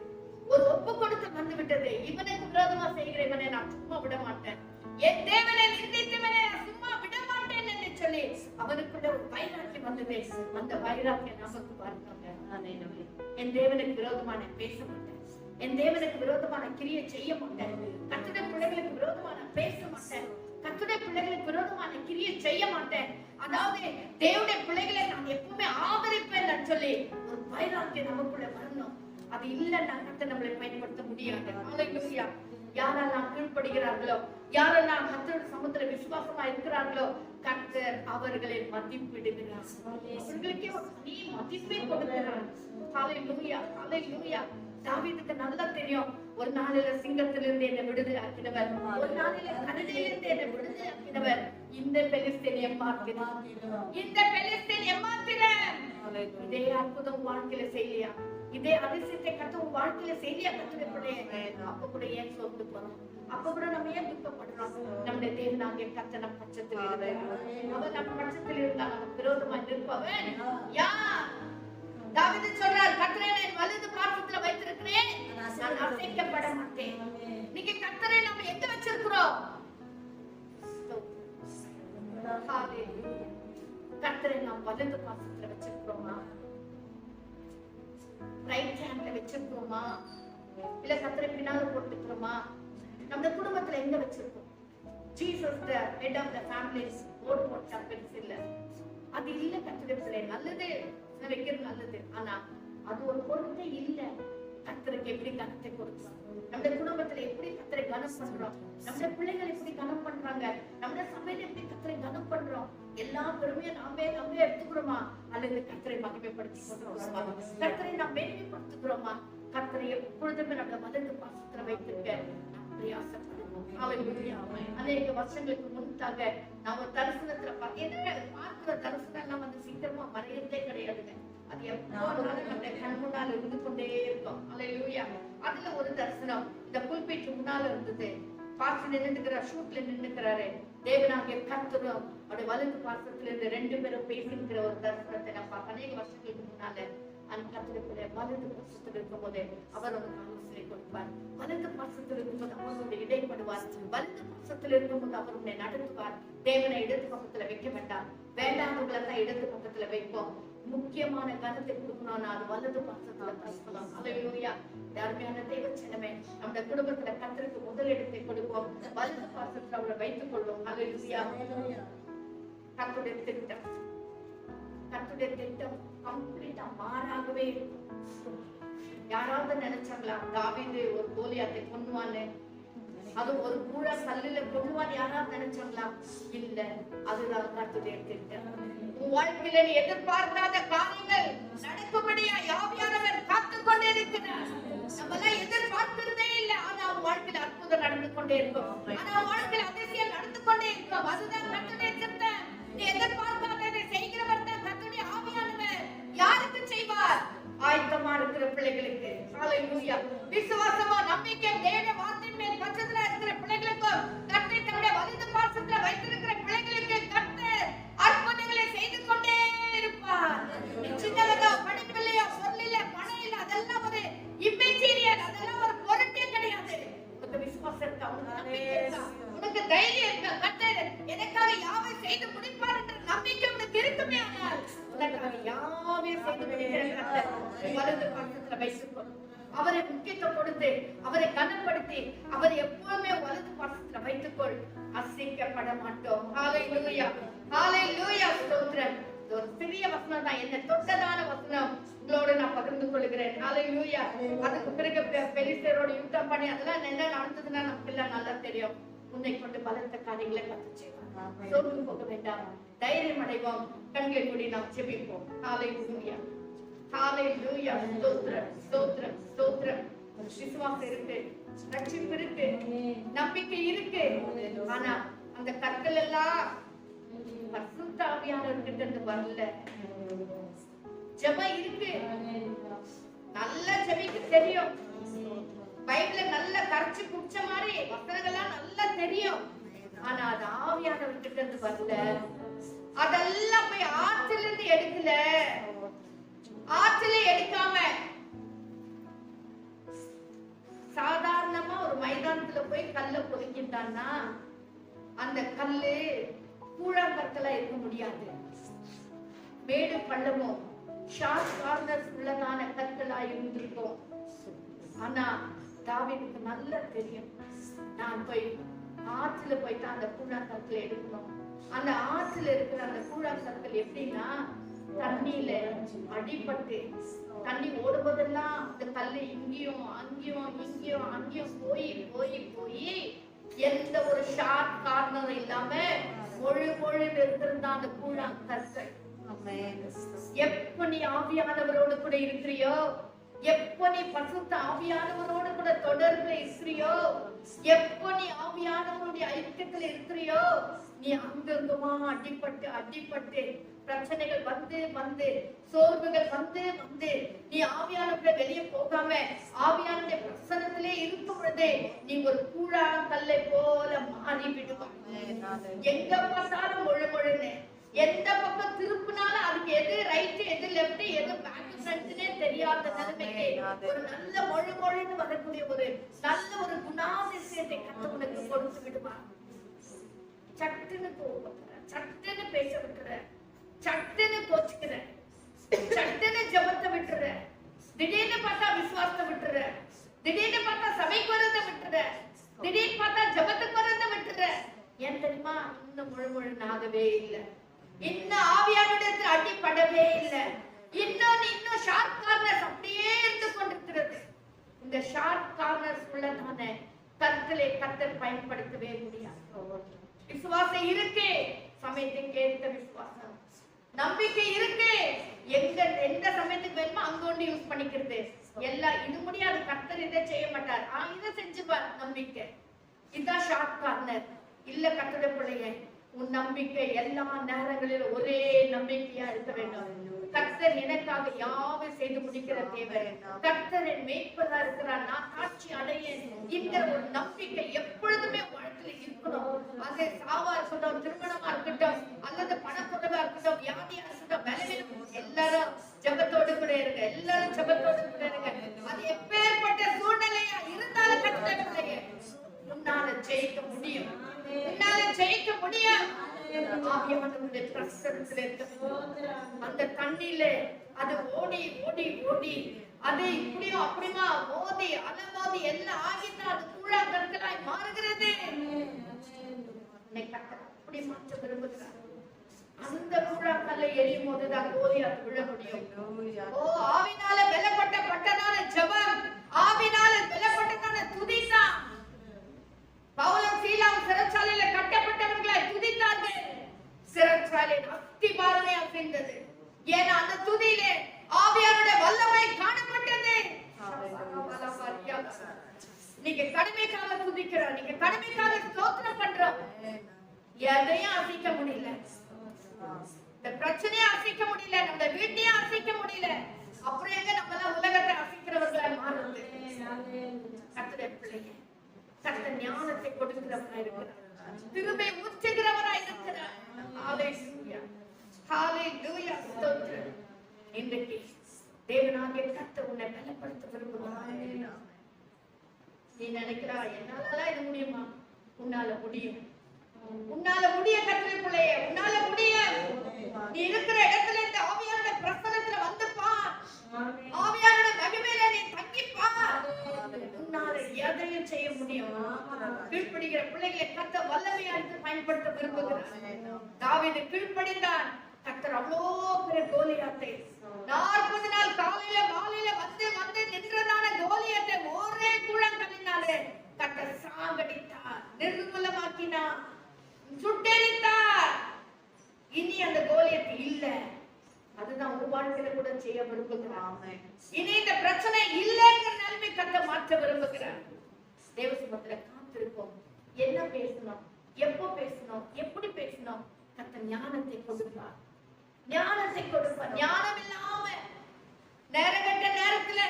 ஒரு ஒப்பு கொடுத்து வந்து விட்டது. இவனுக்கு விரோதமா செய்கிற இவனை நான் சும்மா விட மாட்டேன். என் தேவனை நிந்தித்தவனை சும்மா விட மாட்டேன் என்று சொல்லி அவனுக்குள்ள ஒரு வைராக்கியம் வந்தது. அந்த வைராக்கியம் நமக்கு பார்த்தாங்க. என் தேவனுக்கு விரோதமான பேச மாட்டேன், என் தேவனுக்கு விரோதமான கிரியை செய்ய மாட்டேன், கர்த்தருடைய பிள்ளைகளுக்கு விரோதமான பேச மாட்டேன், கர்த்தருடைய பிள்ளைகளுக்கு விரோதமான கிரியை செய்ய மாட்டேன். அதாவது தேவனுடைய பிள்ளைகளை நான் எப்பவுமே ஆதரிப்பேன் சொல்லி ஒரு வைராக்கியம் நமக்குள்ள வரணும். அது இல்லைன்னா கர்த்தர் நம்மளை பயன்படுத்த முடியாது. ஹalleluya. யாரெல்லாம் கீழ்ப்படுகிறார்களோ, யாரெல்லாம் கர்த்தருடைய சமூகத்துல விசுவாசமா இருக்கிறார்களோ, கர்த்தர் அவர்களை மதிப்பிடுகிறார். அவர்களுக்கே ஒரு தனி மதிப்பை கொடுக்கிறார். ஹalleluya, ஹalleluya. தாவீதுக்கு நல்லா தெரியும், ஒரு நாளில சிங்கத்திலிருந்து என்னை விடுதலை ஆக்கினவர், ஒரு நாளில கழுதையிலிருந்து என்னை விடுதலை ஆக்கினவர், இந்த பெலிஸ்தீன் எம்மாத்திரம், இந்த பெலிஸ்தீன் எம்மாத்திரம். இதே அற்புதம் வாழ்க்கையில செய்யலையா? இதே அதிசயத்தை கர்த்தர் வாழ்க்கையில செய்யலையா? கர்த்தருடைய அப்ப கூட ஏன் சோர்ந்து போறோம்? அப்ப கூட நம்ம ஏன் துக்கப்படுறோம்? நம்முடைய தேவனாகிய கர்த்தர் நம் பட்சத்தில் இருக்கிறார். அவர் நம் பட்சத்தில் இருந்தால் நமக்கு விரோதமா நிற்பவன் யார்? தாவீது சொல்றார், கர்த்தரை என் வலது பார்சத்துல வைத்திருக்கிறேன், நான் அசைக்கப்பட மாட்டேன். நீங்க கர்த்தரை நம்ம எங்க வச்சிருக்கிறோம்? கர்த்தரை நாம் வலது பார்சத்துல வச்சிருக்கிறோமா? ரைட் ஹேண்ட்ல வச்சிருக்கிறோமா? இல்ல கர்த்தரை பின்னால போட்டுக்கிறோமா? நம்ம குடும்பத்துல எங்க வச்சிருக்கோம்? Jesus the head of the family board போட்டா பெருசு இல்ல, அது இல்ல. கர்த்தரை நல்லது வைக்கிறது நல்லது, ஆனா அது ஒரு பொருட்டே இல்ல. கர்த்தருக்கு எப்படி கனத்தை கொடுக்கிறோம்? நம்ம குடும்பத்துல எப்படி கர்த்தரை கனம் பண்றோம்? நம்ம பிள்ளைகள் எப்படி கனம் பண்றாங்க? நம்ம சபையில எப்படி கர்த்தரை கனம் பண்றோம்? எல்லா பெருமையும் நாமே எடுத்துக்கிறோமா? அல்லது கர்த்தரை மகிமைப்படுத்தி கொள்றோமா? கர்த்தரை நாம் மேன்மைப்படுத்துகிறோமா? கர்த்தரை எப்பொழுதுமே நம்ம வலது பாசத்துல வைத்திருக்க நாம் பிரயாசப்படுவோம். அநேக வருஷங்களுக்கு முன்பாக நாம தரிசனத்துல பார்க்கிற தரிசனம் எல்லாம் வந்து சீக்கிரமா மறையதே கிடையாதுங்க. அது எப்போதும் நம்ம கண் முன்னால இருந்து கொண்டே இருக்கும். அல்லேலூயா. அதுல ஒரு தரிசனம் இந்த புல்பீட் முன்னால இருந்தது. பாஸ்டர் நின்னுக்கிறார், ஷூட்ல நின்னுக்கிறாரு. தேவனாகிய கர்த்தரும் அவருடைய வலது பாசத்துல இருந்து 2 பேரும் பேசிக்கிற ஒரு தரிசனத்தை நம்ம அநேக வருஷங்களுக்கு முன்னால அந்த கர்த்தருடைய வலது பாசத்துல இருக்கும் போது அவர் ஒரு ஆலோசனை கொடுப்பார். வலது பாசத்துல இருக்கும்போது அவருடைய இடைப்படுவார். வலது பாசத்துல இருக்கும்போது அவருடைய நடத்துவார். தேவனை இடது பக்கத்துல வைக்க வேண்டாம், வேண்டாதவங்களை தான் இடது பக்கத்துல வைப்போம். முக்கியமான கருத்தை கொடுக்கணும்னா அது வலது பாசத்துல பேசலாம். அல்லேலூயா. அருமையான தேவ ஜனமே, நம்ம குடும்பத்துல கர்த்தருக்கு முதலிடத்தை கொடுப்போம். வலது பாசத்துல அவரை வைத்துக் கொள்வோம். அல்லேலூயா. கர்த்தருடைய திட்டம், கர்த்தருடைய திட்டம் கம்ப்ளீட்டா மாறாகவே இருக்கும். யாராவது நினைச்சாங்களா தாவீது ஒரு கோலியாத்தை கொன்னுவான்னு? அது ஒரு கூழ கல்லுல கொன்னுவான்னு யாராவது நினைச்சாங்களா? இல்ல, அதுதான் கர்த்தருடைய திட்டம். உன் வாழ்க்கையில நீ எதிர்பார்க்காத காரியங்கள் நடக்கும்படியா ஆவியானவர் காத்துக் கொண்டே இருக்கிறார். நம்மளாம் எதிர்பார்க்கிறதே இல்லை, ஆனா உன் வாழ்க்கையில அற்புதம் நடந்து கொண்டே இருக்கும். ஆனா உன் வாழ்க்கையில அதிசயம் நடந்து கொண்டே இருக்கும். அதுதான் கர்த்தருடைய திட்டம். நீ எதிர்பார்க்காததை செய்கிறவர் தான் கர்த்தருடைய ஆவியானவர். யாருக்கு செய்வார்? ஆயத்தமா இருக்கிற பிள்ளைகளுக்கு. ஹalleluya. விசுவாசமா நம்பிக்கை தேவ வார்த்தையின் மேல் பற்றத்துல இருக்கிற பிள்ளைகளுக்கு கர்த்தர் தம்முடைய வலது பாசத்துல வைத்திருக்கிற பிள்ளைகளுக்கு கர்த்தர் அற்புதங்களை செய்து கொண்டே இருப்பார். சின்னதா படிப்பில்லையா, சொல்லில்ல, பணம் இல்ல, அதெல்லாம் ஒரு இமேஜினியர், அதெல்லாம் ஒரு பொருட்டே கிடையாது. உனக்கு விசுவாசம் இருக்கா? உனக்கு தைரியம் இருக்கா? கர்த்தர் எனக்காக யாவை செய்து முடிப்பார் என்ற நம்பிக்கை உனக்கு இருக்குமே, ஆனால் உனக்காக யாவை செய்து முடிக்கிற கர்த்தர் வலது பாசத்துல வைத்துக்கொள். அவரை முக்கியத்துவம் கொடுத்து, அவரை கனப்படுத்தி, அவரை எப்பவுமே வலது பாசத்துல வைத்துக்கொள். அசைக்கப்பட மாட்டோம். ஹalleluya, ஹalleluya. ஸ்தோத்திரம். ஒரு சிறிய வசனம் தான், என்ன தொட்டதான வசனம் உங்களோட நான் பகிர்ந்து கொள்கிறேன். ஹalleluya. அதுக்கு பிறகு பெலிஸ்தரோட யுத்தம் பண்ணி அதெல்லாம் என்ன நடந்ததுன்னா நமக்கு எல்லாம் நல்லா தெரியும். உன்னை கொண்டு பலத்த காரியங்களை கத்து செய்வார். சோர்ந்து போக வேண்டாம், தைரியம் அடைவோம். கண்களை மூடி நாம் ஜெபிப்போம். ஹalleluya, ஹalleluya. ஸ்தோத்திரம், ஸ்தோத்திரம், ஸ்தோத்திரம். விசுவாசம் இருக்கு, ரட்சிப்பு இருக்கு, நம்பிக்கை இருக்கு. ஆனா அந்த கற்கள் எல்லாம் பரிசுத்த ஆவியானவர்கிட்ட இருந்து வரல. ஜெபம் இருக்கு, நல்லா ஜெபிக்க தெரியும், பைபிள நல்லா கரைச்சு குடிச்ச மாதிரி வசனங்கள்லாம் நல்லா தெரியும். ஆனா அது ஆவியானவர்கிட்ட இருந்து வரல. அதெல்லாம் போய் ஆற்றில இருந்து எடுக்கல. ஆற்றில எடுக்காம சாதாரணமா ஒரு மைதானத்துல போய் கல்ல பொறுக்கிட்டான்னா அந்த கல்லு கூழாங்கற்களா இருக்க முடியாது. மேடு பள்ளமும் ஷார்ப் கார்னர்ஸ் உள்ளதான கற்களா இருந்திருக்கும். ஆனா தாவீதுக்கு நல்லா தெரியும், நான் போய் ஆற்றுல போயிட்டு அந்த கூழாங்கற்களை எடுக்கணும். அந்த ஆற்றுல இருக்கிற அந்த கூழாங்கற்கள் எப்படின்னா தண்ணி தண்ணியில அடிபட்டு தண்ணி ஓடுவதெல்லாம் அந்த கல்லு இங்கேயும் அங்கேயும் இங்கேயும் அங்கேயும் போய் போய் போய் எந்த ஒரு ஷார்ப் கார்னர் இல்லாம மொழு மொழின்னு இருந்திருந்தா அந்த கூழாங்கற்கள். எப்ப நீ ஆவியானவரோடு கூட இருக்கிறியோ, எப்ப நீ பரிசுத்த ஆவியானவரோடு கூட தொடர்புல இருக்கிறியோ, எப்ப நீ ஆவியானவருடைய ஐக்கியத்துல இருக்கிறியோ, நீ அங்கங்குமா அடிபட்டு அடிபட்டு பிரச்சனைகள் வந்து வந்து சோர்வுகள் வந்து வந்து நீ ஆவியானவரை வெளியே போகாம ஆவியானுடைய பிரசனத்திலே இருக்கும் பொழுதே நீ ஒரு கூழாங்கல்லை போல மாறி விடுவாங்க. எங்க பார்த்தாலும் மொழு மொழுன்னு, எந்த பக்கம் திருப்பினாலும் அதுக்கு எது ரைட் எது லெஃப்ட் எது பேக் ஃப்ரண்ட்னே தெரியாத நிலைமைக்கு ஒரு நல்ல மொழு மொழின்னு வரக்கூடிய ஒரு நல்ல ஒரு குணாதிசயத்தை கர்த்தர் உனக்கு கொடுத்து விடுவார். சட்டுன்னு கோபப்படுற, சட்டுன்னு பேச விட்டுற, சட்டுன்னு கோச்சுக்கிற, சட்டுன்னு ஜபத்தை விட்டுற, திடீர்னு பார்த்தா விசுவாசத்தை விட்டுற, திடீர்னு பார்த்தா சபைக்கு வரத விட்டுற, திடீர்னு பார்த்தா ஜபத்துக்கு வரத விட்டுற. ஏன் தெரியுமா? இன்னும் முழு முழுனாகவே இல்லை, இன்னும் ஆவியானுடைய அடிப்படவே இல்லை, இன்னும் ஷார்ப் கார்னர்ஸ் அப்படியே இருந்து கொண்டிருக்கிறது. இந்த ஷார்ப் கார்னர்ஸ் உள்ளதான கர்த்தரை கர்த்தர் பயன்படுத்தவே முடியாது. விசுவாசம் இருக்கு, சமயத்துக்கு ஏற்ற விசுவாசம், நம்பிக்கை இருக்கு, எந்த சமயத்துக்கு வேணுமோ அங்க ஒன்று யூஸ் பண்ணிக்கிறது. எல்லாம் இது முடியாது, கர்த்தர் இதை செய்ய மாட்டார், இதை செஞ்சுப்பார். நம்பிக்கை இதுதான் ஷார்ட் கார்னர். இல்ல கர்த்தருடைய பிள்ளையே, உன் நம்பிக்கை எல்லா நேரங்களிலும் ஒரே நம்பிக்கையா இருக்க வேண்டும். கர்த்தர் எனக்காக யாவை செய்து முடிக்கிற தேவை, கர்த்தர் என் மேய்ப்பதா இருக்கிறார், நான் காட்சி அடையேன் என்கிற ஒரு நம்பிக்கை எப்பொழுதுமே வாழ்க்கையில இருக்கணும். அது சாவா இருக்கட்டும், திருமணமா இருக்கட்டும், அல்லது பணக்குறைவா இருக்கட்டும், வியாதியா இருக்கட்டும், பலவீனம், எல்லாரும் ஜபத்தோடு கூட இருங்க, எல்லாரும் ஜபத்தோடு கூட இருங்க. அது எப்பேற்பட்ட சூழ்நிலையா இருந்தாலும் கர்த்தருடைய உன்னால ஜெயிக்க முடியும், உன்னால ஜெயிக்க முடியும். ஆவியானவருடைய பிரசன்னத்துல இருக்க அந்த தண்ணியில அது ஓடி ஓடி ஓடி அது இப்படியும் அப்படியுமா மோதி அலமோதி எல்லாம் ஆகிட்டு அது கூழாங்கற்களாய் மாறுகிறது. அப்படி மாற்ற விரும்புகிறார். அந்த கூழாங்கல்லை எரியும் போதுதான் கோலியாத் விழ முடியும். ஓ, ஆவினால பலப்பட்டதான ஜெபம், ஆவினால பலப்பட்டதான துதிதான். பவுலும் சீலாவும் சிறைச்சாலையில கட்டப்பட்டவர்களை துதித்தார்கள். சிறைச்சாலையின் அஸ்திபாரமே அசைந்தது. ஏன்னா அந்த துதியிலே ஆவியானுடைய வல்லமை காணப்பட்டது. நீங்க கடமைக்காக துதிக்கிறோம், நீங்க கடமைக்காக ஸ்தோத்திரம் பண்றோம், எதையும் அசைக்க முடியல, இந்த பிரச்சனையை அசைக்க முடியல, நம்ம வீட்டையும் அசைக்க முடியல, அப்புறம் எங்க நம்ம எல்லாம் உலகத்தை அசைக்கிறவர்களா மாறுது. கர்த்தருடைய பிள்ளைங்க, கர்த்தர் ஞானத்தை கொடுக்கிறவராய் இருக்கிறார், திரும்பி ஊற்றுகிறவராய் இருக்கிறார். ஹalleluya, ஹalleluya, ஸ்தோத்திரம். இன்றைக்கு தேவனாகிய கர்த்தர் உன்னை பலப்படுத்த விரும்புகிறார். நீ நினைக்கிறா என்னால இது முடியுமா? உன்னால முடியும், உன்னால முடிய கர்த்தருடைய பிள்ளையே, உன்னால முடியும். நீ இருக்கிற இடத்துல இந்த ஆவியானுடைய பிரசன்னத்துல வந்து பார், ஆவியானுடைய மகிமையில நீ தங்கி பார், உன்னால எதையும் செய்ய முடியும். கீழ்ப்படிகிற பிள்ளைகளை கர்த்தர் வல்லமையா எடுத்து பயன்படுத்த விரும்புகிறார். தாவீது கீழ்ப்படிந்தான். கர்த்தர் அவ்வளோ பெரிய கோலியாத்தை 40 நாள் காலையில மாலையில வந்து வந்து நின்றதான கோலியாத்தை ஒரே கூழாங்கல்லினாலே கர்த்தர் சாகடித்தார், நிர்மூலமாக்கினார், சுட்டெரித்தார். இனி அந்த கோலியத்து இல்ல. அதுதான் உங்க வாழ்க்கையில கூட செய்ய விரும்புகிறார். இனி இந்த பிரச்சனை இல்லைங்கிற நிலைமை கர்த்தர் மாற்ற விரும்புகிறார். தேவசமத்துல காத்திருப்போம். என்ன பேசணும், எப்போ பேசணும், எப்படி பேசணும், கர்த்தர் ஞானத்தை கொடுப்பார், ஞானத்தை கொடுப்பார். ஞானம் இல்லாம நேரங்கட்ட நேரத்துல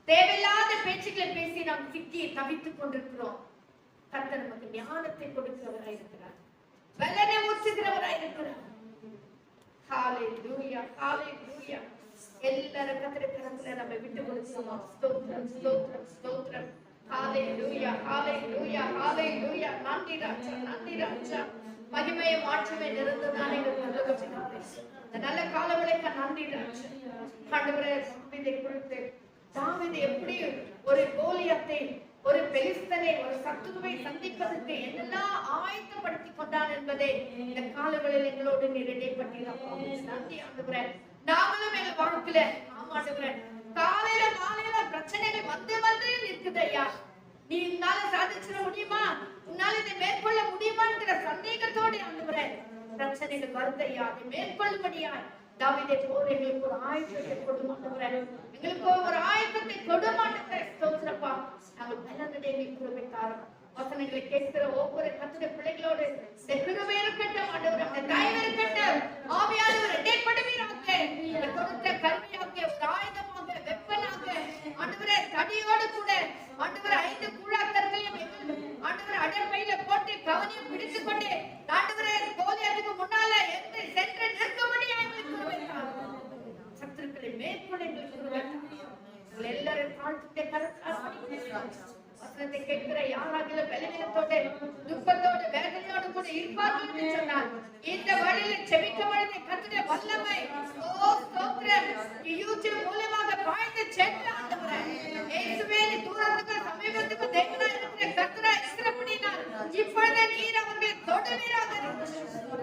தேவையில்லாத பேச்சுக்களை பேசி நாம் சிக்கி தவித்துக் கொண்டிருக்கிறோம். கர்த்தர் நமக்கு ஞானத்தை கொடுக்கிறவராய் இருக்கிறார், வல்லனை ஊற்றுகிறவராய் இருக்கிறார். ஹalleluya, ஹalleluya. எல்லாரும் கர்த்தருடைய கரத்துல நம்ம விட்டு கொடுக்கிறோம். ஸ்தோத்திரம், ஸ்தோத்திரம், ஸ்தோத்திரம். ஹalleluya, ஹalleluya, ஹalleluya. நன்றி ராஜா, நன்றி ராஜா. மகிமையை மாற்றமே நிறைந்ததான எங்கள் பரலோகத்தினாலே இந்த நல்ல காலவளைக்கு நன்றி ராஜா. ஆண்டவரே, தாவீதை குறித்து தாவீது எப்படி ஒரு கோலியாத்தை, ஒரு பெலிஸ்தனை, ஒரு சத்துருவை சந்திப்பதற்கு என்னெல்லாம் ஆயத்தப்படுத்திக் கொண்டான் என்பதை இந்த காலங்களில் எங்களோடு நீர் இடைப்பட்டீர். நன்றி ஆண்டவரே. நாமளும் எங்க வாழ்க்கையில ஆமாண்டவரே காலையில மாலையில பிரச்சனைகள் வந்து வந்து நிற்குது ஐயா. நீ உன்னால சாதிச்சிட முடியுமா, உன்னால இதை மேற்கொள்ள முடியுமாங்கிற சந்தேகத்தோடு ஆண்டவரே பிரச்சனைகள் வருது ஐயா. அதை மேற்கொள்ளும்படியா தாவீதை போல எங்களுக்கு ஒரு ஆயத்தத்தை கொடுமாண்டவரே, எங்களுக்கு ஒரு ஆயத்தத்தை கொடுமாண்டவரே. ஸ்தோத்திரப்பா, நாங்கள் நல்லதை கிருபை தாரும். வசனங்களை கேட்கிற ஒவ்வொரு கத்துடைய பிள்ளைகளோடு கிருபை இருக்கட்டும் ஆண்டவரே, அந்த தயவு இருக்கட்டும். ஆவியானவர் இடைப்படுவீராக, கொடுத்த கருவியாக, ஒரு ஆயுதமாக, வெப்பனாக ஆண்டவரே, தடியோடு கூட ஆண்டவரே 5 கூழாக்கற்களையும் ஆண்டவரே அடர்பையில போட்டு கவனியம் பிடித்துக் கொண்டு ஆண்டவரே கோலியாத்துக்கு முன்னால என்று சென்று நிற்கும்படியாக எங்களுக்கு கிருபை தாரும். சத்துருக்களை மேற்கொள்ள எங்களுக்கு கிருபை தாரும். எல்லாரும் தாழ்த்திட்ட கரத்தால் வசனத்தை கேட்கிற யாராகிலும் பலவீனத்தோடு துக்கத்தோடு வேதனையோடு கூட இருப்பார்கள் என்று சொன்னார். இந்த வழியில செபிக்க பொழுது கர்த்தருடைய வல்லமை ஸ்தோத்திரம் யூடியூப் மூலமாக பாய்ந்து சென்று ஆண்டவரே இயேசுவே தூரத்துக்கு சமீபத்துக்கு தேவனாய் இருக்கிற கர்த்தராய் இருக்கிறபடியால் இப்பொழுது நீர் அவர்களை தொடுவீராக.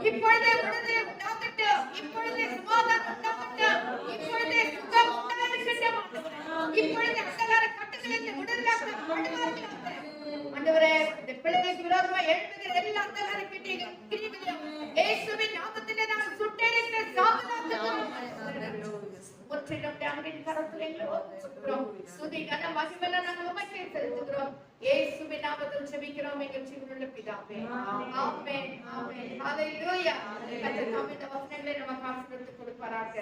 இப்பொழுது விடுதலை உண்டாகட்டும், இப்பொழுது சமாதானம் உண்டாகட்டும், இப்பொழுது சுகம் உண்டாகட்டும் ஆண்டவரே. இப்பொழுது அந்தகார கட்டுகளிலிருந்து விடுதலையாக்கப்படுவார்கள் ஆண்டவரே. இந்த பிள்ளைகளுக்கு விரோதமா எழுப்புகிற எல்லா அந்தகார கிரியைகளையும் இயேசுவின் நாமத்திலே நாங்கள் சுட்டெரித்து சாம்பலாக்குகிறோம். முற்றிலும் அன்பின் கரத்தில் எங்களை ஒப்புக்கொடுக்கிறோம். துதி கன மகிமை நாங்கள் உமக்கே செலுத்துகிறோம். இயேசுவின் நாமத்தில் ஜெபிக்கிறோம் எங்கள் ஜீவனுள்ள பிதாவே. ஆமென் ஆமென் ஹல்லேலூயா. கர்த்தர் தாமே இந்த வசனங்களை நமக்கு ஆசீர்வதித்து கொடுப்பாராக.